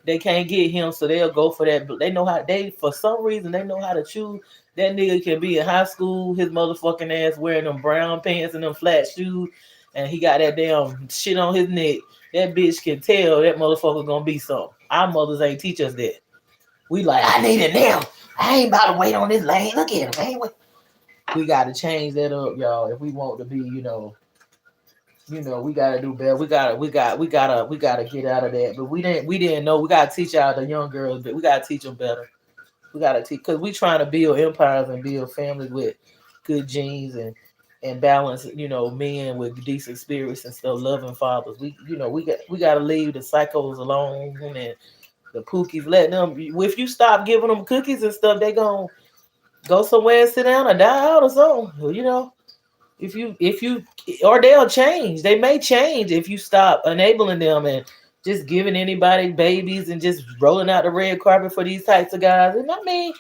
They can't get him, so they'll go for that. They know how for some reason they know how to choose. That nigga can be in high school, his motherfucking ass wearing them brown pants and them flat shoes, and he got that damn shit on his neck. That bitch can tell that motherfucker gonna be something. Our mothers ain't teach us that. We like, I need it now. I ain't about to wait on this lane. Look at him, man. We gotta change that up, y'all. If we want to be, we gotta do better. We gotta get out of that. But we didn't know. We gotta teach out the young girls, but we gotta teach them better. We gotta teach because we trying to build empires and build families with good genes and balance, men with decent spirits and stuff, loving fathers. We gotta leave the psychos alone and the pookies. Let them. If you stop giving them cookies and stuff, they gonna go somewhere and sit down or die out or something. If you or they'll change. They may change if you stop enabling them and just giving anybody babies and just rolling out the red carpet for these types of guys. And I mean,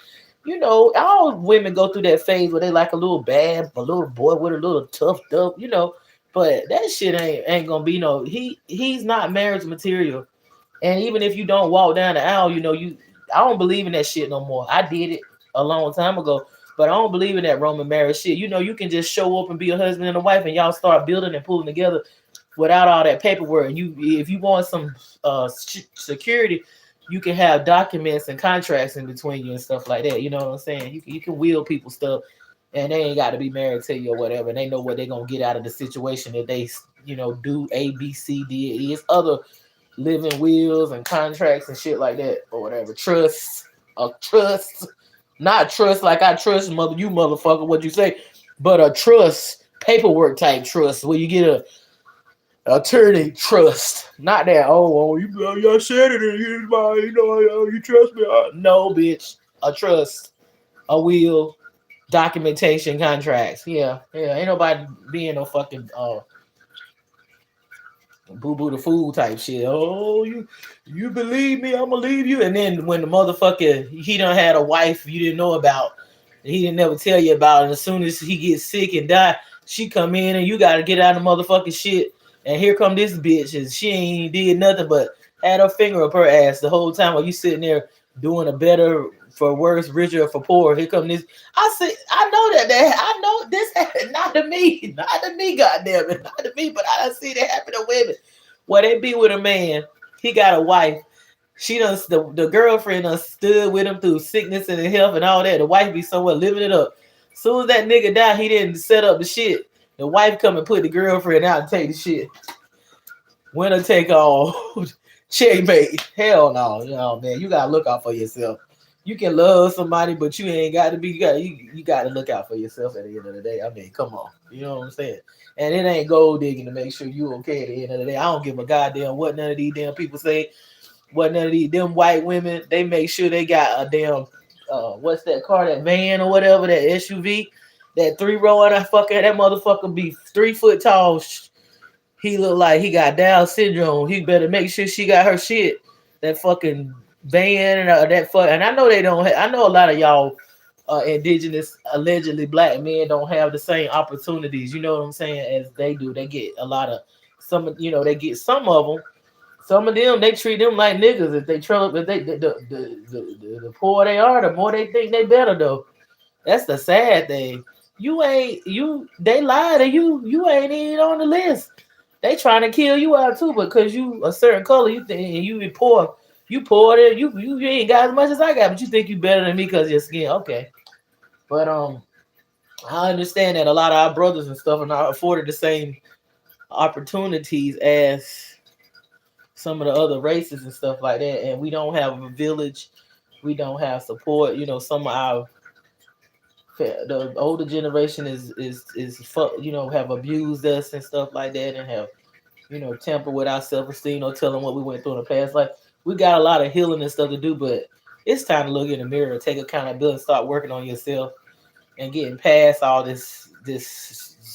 all women go through that phase where they like a little boy with a little toughed up, but that shit ain't gonna be he's not marriage material. And even if you don't walk down the aisle, I don't believe in that shit no more. I did it a long time ago. But I don't believe in that Roman marriage shit. You can just show up and be a husband and a wife, and y'all start building and pulling together without all that paperwork. And if you want some security, you can have documents and contracts in between you and stuff like that. You know what I'm saying? You can wheel people stuff, and they ain't got to be married to you or whatever. And they know what they're gonna get out of the situation if they, do A, B, C, D, E. It's other living wills and contracts and shit like that or whatever. Trust. Not trust like I trust you motherfucker, what you say, but a trust, paperwork type trust where you get a attorney trust. Not that, y'all said it, and here's my, you trust me. No, bitch. a trust, a will, documentation, contracts. Yeah. Ain't nobody being no fucking boo boo the fool type shit. Oh, you believe me? I'm gonna leave you. And then when the motherfucker he done had a wife you didn't know about, he didn't never tell you about, and as soon as he gets sick and die, she come in and you gotta get out of the motherfucking shit. And here come this bitch, and she ain't did nothing but had her finger up her ass the whole time while you sitting there doing a better for worse, richer for poor. Here come this. I see. I know that. I know this happened. Not to me. Not to me. Goddamn it. Not to me. But I see that happen to women. Where they be with a man. He got a wife. She done the girlfriend done stood with him through sickness and health and all that. The wife be somewhere living it up. Soon as that nigga died, he didn't set up the shit. The wife come and put the girlfriend out and take the shit. Winner take all. Checkmate. Hell no. You know, man, you gotta look out for yourself. You can love somebody, but you ain't got to be. You got to look out for yourself at the end of the day. I mean, come on, you know what I'm saying? And it ain't gold digging to make sure you okay at the end of the day. I don't give a goddamn what none of these damn people say. What none of these them white women. They make sure they got a damn what's that car, that van or whatever, that SUV, that 3-row, and that motherfucker be 3 foot tall. He look like he got Down syndrome. He better make sure she got her shit. That fucking van and that fuck. And I know they don't. I know a lot of y'all indigenous, allegedly black men don't have the same opportunities. You know what I'm saying? As they do. They get a lot of some. You know, they get some of them. Some of them they treat them like niggas. If they trouble, if they the poor they are, the more they think they better though. That's the sad thing. You ain't you. They lie to you. You ain't even on the list. They trying to kill you out too, because you a certain color, you think you be poor. You poor there, you ain't got as much as I got, but you think you better than me because your skin. Okay. But I understand that a lot of our brothers and stuff are not afforded the same opportunities as some of the other races and stuff like that. And we don't have a village, we don't have support. You know, some of our the older generation is you know, have abused us and stuff like that, and have, you know, tamper with our self-esteem or tell them what we went through in the past. Like, we got a lot of healing and stuff to do, but it's time to look in the mirror, take accountability, and start working on yourself and getting past all this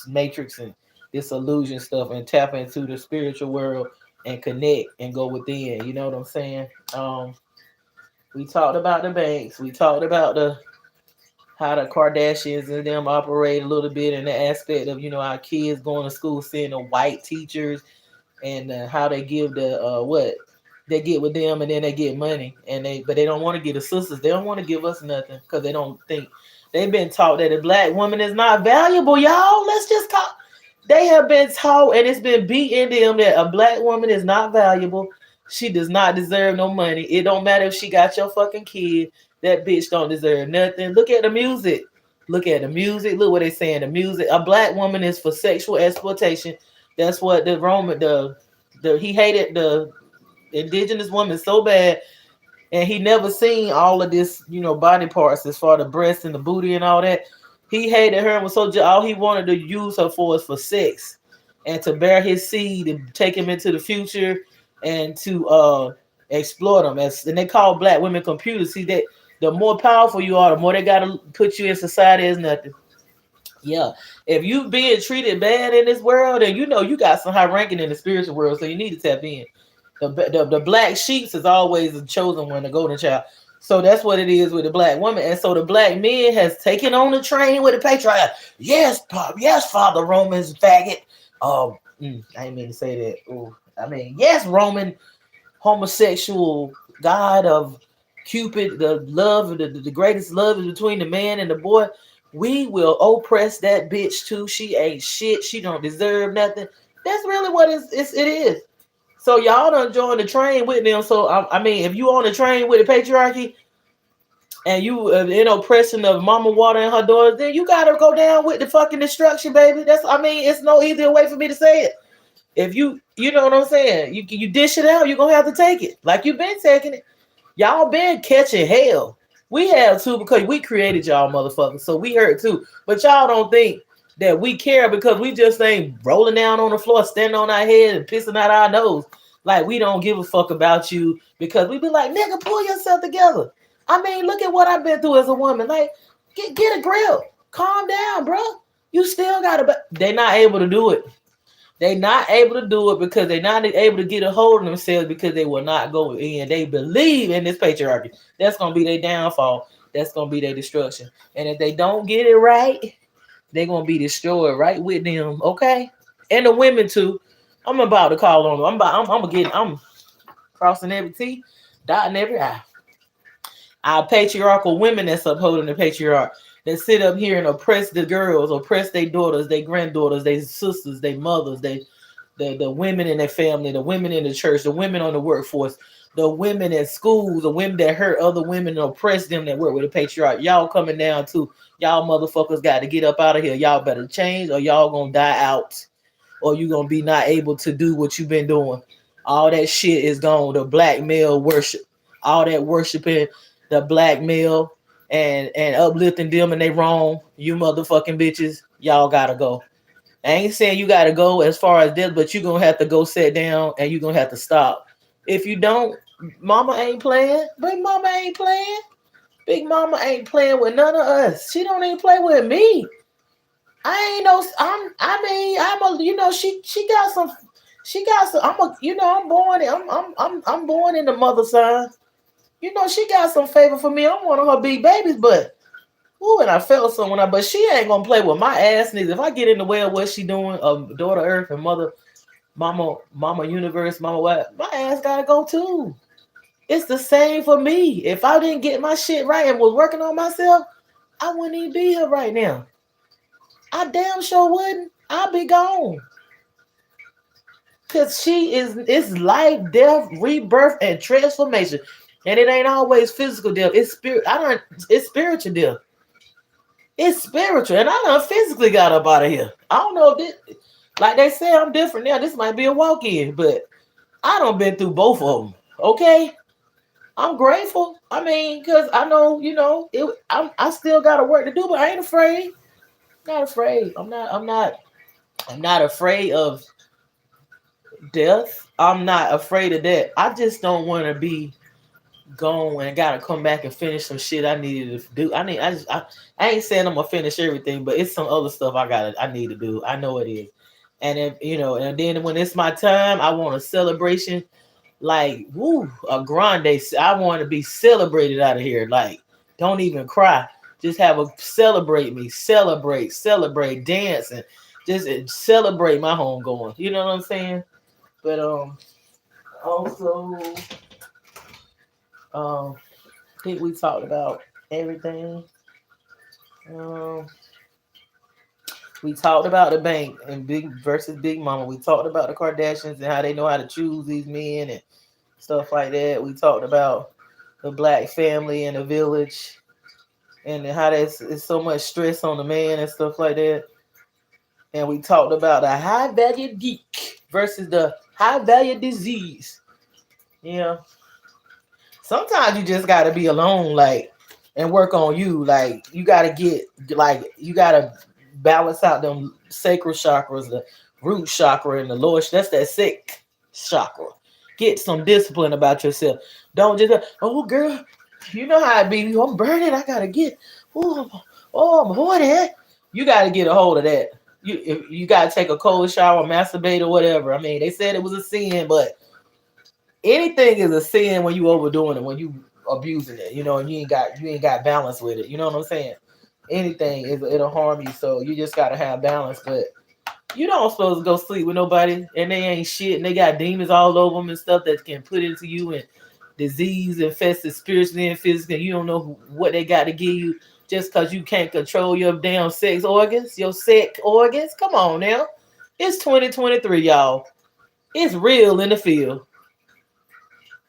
matrix and this illusion stuff, and tap into the spiritual world and connect and go within. You know what I'm saying? We talked about the banks. We talked about how the Kardashians and them operate a little bit in the aspect of, you know, our kids going to school, seeing the white teachers, and how they give the what they get with them, and then they get money, and they don't want to give the sisters. They don't want to give us nothing because they don't think, they've been taught that a black woman is not valuable. Y'all, let's just talk. They have been taught, and it's been beat into them, that a black woman is not valuable. She does not deserve no money. It don't matter if she got your fucking kid. That bitch don't deserve nothing. Look at the music. Look at the music. Look what they saying. The music. A black woman is for sexual exploitation. That's what he hated the indigenous woman so bad, and he never seen all of this, you know, body parts as far as the breast and the booty and all that. He hated her and was so all he wanted to use her for is for sex and to bear his seed and take him into the future and to exploit them. And they call black women computers. See, that the more powerful you are, the more they gotta put you in society as nothing. Yeah, if you being treated bad in this world, and you know you got some high ranking in the spiritual world, so you need to tap in. The black sheeps is always the chosen one, the golden child. So that's what it is with the black woman. And so the black men has taken on the train with the patriarch. Yes, Pop. Yes, Father Roman's faggot. I didn't mean to say that. Ooh, I mean, yes, Roman homosexual god of Cupid, the love, the greatest love is between the man and the boy. We will oppress that bitch too. She ain't shit. She don't deserve nothing. That's really what it is. So y'all done join the train with them. So I mean, if you on the train with the patriarchy and you in oppression of Mama Water and her daughters, then you gotta go down with the fucking destruction, baby. It's no easier way for me to say it. If you know what I'm saying, you dish it out, you're gonna have to take it. Like you've been taking it. Y'all been catching hell. We have too, because we created y'all motherfuckers. So we hurt too. But y'all don't think that we care, because we just ain't rolling down on the floor, standing on our head and pissing out our nose. Like we don't give a fuck about you, because we be like, nigga, pull yourself together. I mean, look at what I've been through as a woman. Like, get a grip. Calm down, bro. You still gotta. They're not able to do it. They not able to do it because they're not able to get a hold of themselves because they will not go in. They believe in this patriarchy. That's gonna be their downfall. That's gonna be their destruction. And if they don't get it right, they're gonna be destroyed right with them. Okay, and the women too. I'm about to call on them. I'm crossing every T, dotting every I. Our patriarchal women that's upholding the patriarch that sit up here and oppress the girls, oppress their daughters, their granddaughters, their sisters, their mothers, the women in their family, the women in the church, the women on the workforce, the women at schools, the women that hurt other women and oppress them that work with the patriarch. Y'all coming down too. Y'all motherfuckers got to get up out of here. Y'all better change or y'all gonna die out. Or you gonna be not able to do what you've been doing. All that shit is gone. The black male worship. All that worshiping the black male and uplifting them and they wrong. You motherfucking bitches. Y'all gotta go. I ain't saying you gotta go as far as this, but you're gonna have to go sit down and you're gonna have to stop. If you don't, mama ain't playing. Big mama ain't playing. Big mama ain't playing with none of us. She don't even play with me. I ain't no I'm a she got some I'm a I'm born in the mother sign. She got some favor for me. I'm one of her big babies, but ooh, and I felt someone, but she ain't gonna play with my ass neither. If I get in the way of what she doing, daughter Earth and mama universe, mama what, my ass gotta go too. It's the same for me. If I didn't get my shit right and was working on myself, I wouldn't even be here right now. I damn sure wouldn't. I'll be gone. Cause it's life, death, rebirth, and transformation. And it ain't always physical death. It's it's spiritual death. It's spiritual. And I done physically got up out of here. I don't know if this, like they say I'm different now. This might be a walk-in, but I done been through both of them. Okay. I'm grateful. I mean, because I know, I still got work to do, but I ain't afraid. Not afraid. I'm not afraid of death. I'm not afraid of that. I just don't want to be gone and gotta come back and finish some shit I needed to do. I ain't saying I'm gonna finish everything, but it's some other stuff I need to do. I know it is. And if and then when it's my time, I want a celebration like a grande. I want to be celebrated out of here. Like, don't even cry. Just have a celebrate me, celebrate, dance, and just celebrate my home going. You know what I'm saying? But also I think we talked about everything. We talked about the bank and Big versus Big Mama. We talked about the Kardashians and how they know how to choose these men and stuff like that. We talked about the black family and the village and how there's so much stress on the man and stuff like that. And we talked about the high value geek versus the high value disease. Yeah. Sometimes you just gotta be alone, like, and work on you. Like, you gotta balance out them sacral chakras, the root chakra and the lower. That's that sick chakra. Get some discipline about yourself. Don't just girl, you know how it be. I'm burning. I gotta get. I'm horny. You gotta get a hold of that. You gotta take a cold shower, masturbate, or whatever. I mean, they said it was a sin, but anything is a sin when you overdoing it, when you abusing it, and you ain't got balance with it. You know what I'm saying? Anything it'll harm you. So you just gotta have balance. But you don't supposed to go sleep with nobody and they ain't shit and they got demons all over them and stuff that can put into you and disease infested spiritually and physically. You don't know what they got to give you just because you can't control your damn sex organs. Come on now. It's 2023, y'all. It's real in the field.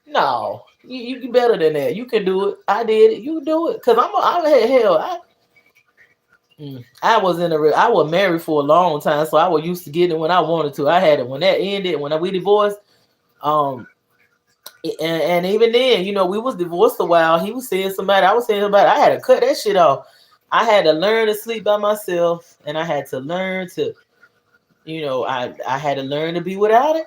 No, you better than that. You can do it. I did it. You do it. Cause I was married for a long time, so I was used to getting it when I wanted to. I had it when that ended, when we divorced. And even then, we was divorced a while. He was seeing somebody, I was seeing somebody. I had to cut that shit off. I had to learn to sleep by myself, and I had to learn to, I had to learn to be without it.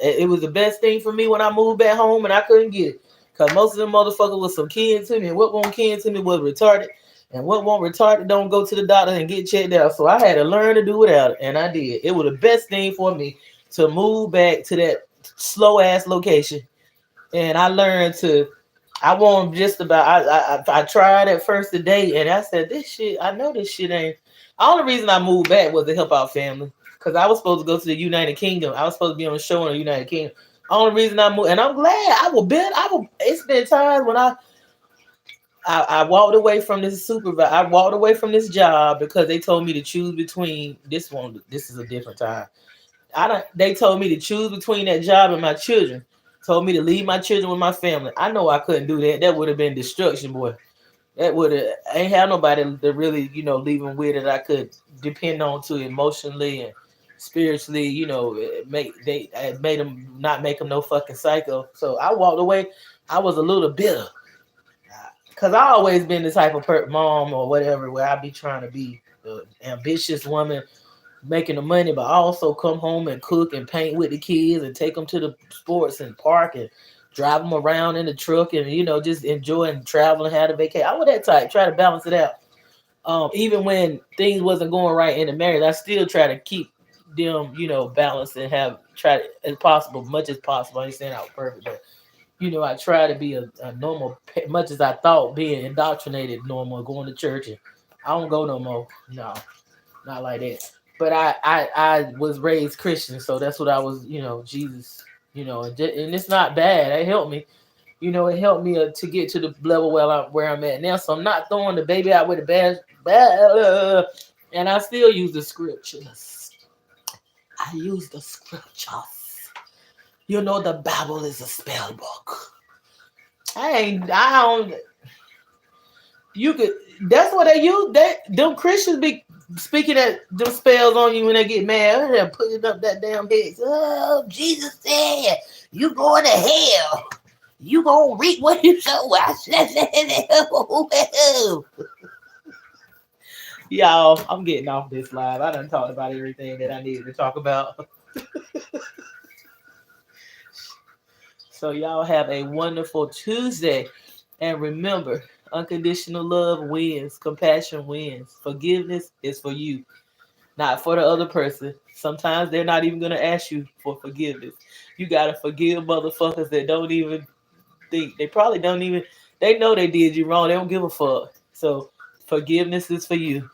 It was the best thing for me when I moved back home and I couldn't get it. Cause most of them motherfuckers was some kin to me, and what won't kin to me was retarded, and what won't retarded don't go to the doctor and get checked out. So I had to learn to do without it, and I did. It was the best thing for me to move back to that slow ass location, and I learned to. I want just about. I tried at first today, and I said this shit. I know this shit ain't. The only reason I moved back was to help out family, because I was supposed to go to the United Kingdom. I was supposed to be on a show in the United Kingdom. Only reason I moved, and I'm glad. It's been times when I walked away from this supervisor. I walked away from this job because they told me to choose between this one. This is a different time. I don't. They told me to choose between that job and my children. Told me to leave my children with my family. I know I couldn't do that. That would have been destruction, boy. That would have. I ain't have nobody to really, leave them with that I could depend on to emotionally and spiritually. It made them not make them no fucking psycho. So I walked away. I was a little bitter because I always been the type of mom or whatever where I be trying to be the ambitious woman making the money, but I also come home and cook and paint with the kids and take them to the sports and park and drive them around in the truck and just enjoy and travel and have a vacation. I was that type, try to balance it out. Even when things wasn't going right in the marriage, I still try to keep them, balanced and try to, as possible, much as possible. I ain't saying I was perfect, but I try to be a normal, much as I thought being indoctrinated normal, going to church, and I don't go no more. No, not like that. But I was raised Christian, so that's what I was, Jesus, and it's not bad. It helped me, it helped me to get to the level where I'm at now. So I'm not throwing the baby out with the bad, and I still use the scriptures. I use the scriptures. The Bible is a spell book. I don't. You could. That's what they use. Them Christians be speaking at them spells on you when they get mad. They're putting up that damn head. Oh, Jesus said, "You going to hell. You gonna reap what you sow." Y'all, I'm getting off this live. I done talked about everything that I needed to talk about. So y'all have a wonderful Tuesday, and remember, unconditional love wins, compassion wins, forgiveness is for you, not for the other person. Sometimes they're not even gonna ask you for forgiveness. You gotta forgive motherfuckers that don't even think. They probably don't even. They know they did you wrong. They don't give a fuck. So forgiveness is for you.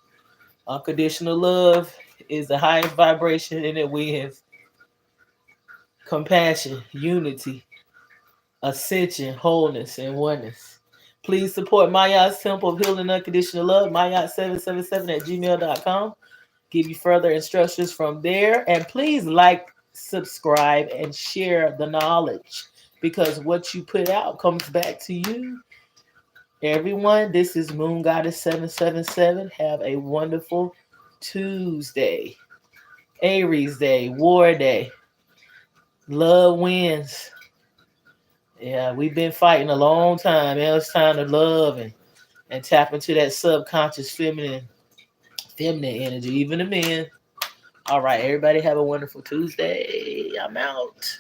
Unconditional love is the highest vibration, and it wins. Compassion, unity, ascension, wholeness, and oneness. Please support Mayat's Temple of Healing Unconditional Love, Mayat777@gmail.com. Give you further instructions from there. And please like, subscribe, and share the knowledge, because what you put out comes back to you. Everyone, this is Moon Goddess 777. Have a wonderful Tuesday. Aries Day, War Day. Love wins. Yeah, we've been fighting a long time. Now it's time to love and tap into that subconscious feminine energy, even the men. All right, everybody have a wonderful Tuesday. I'm out.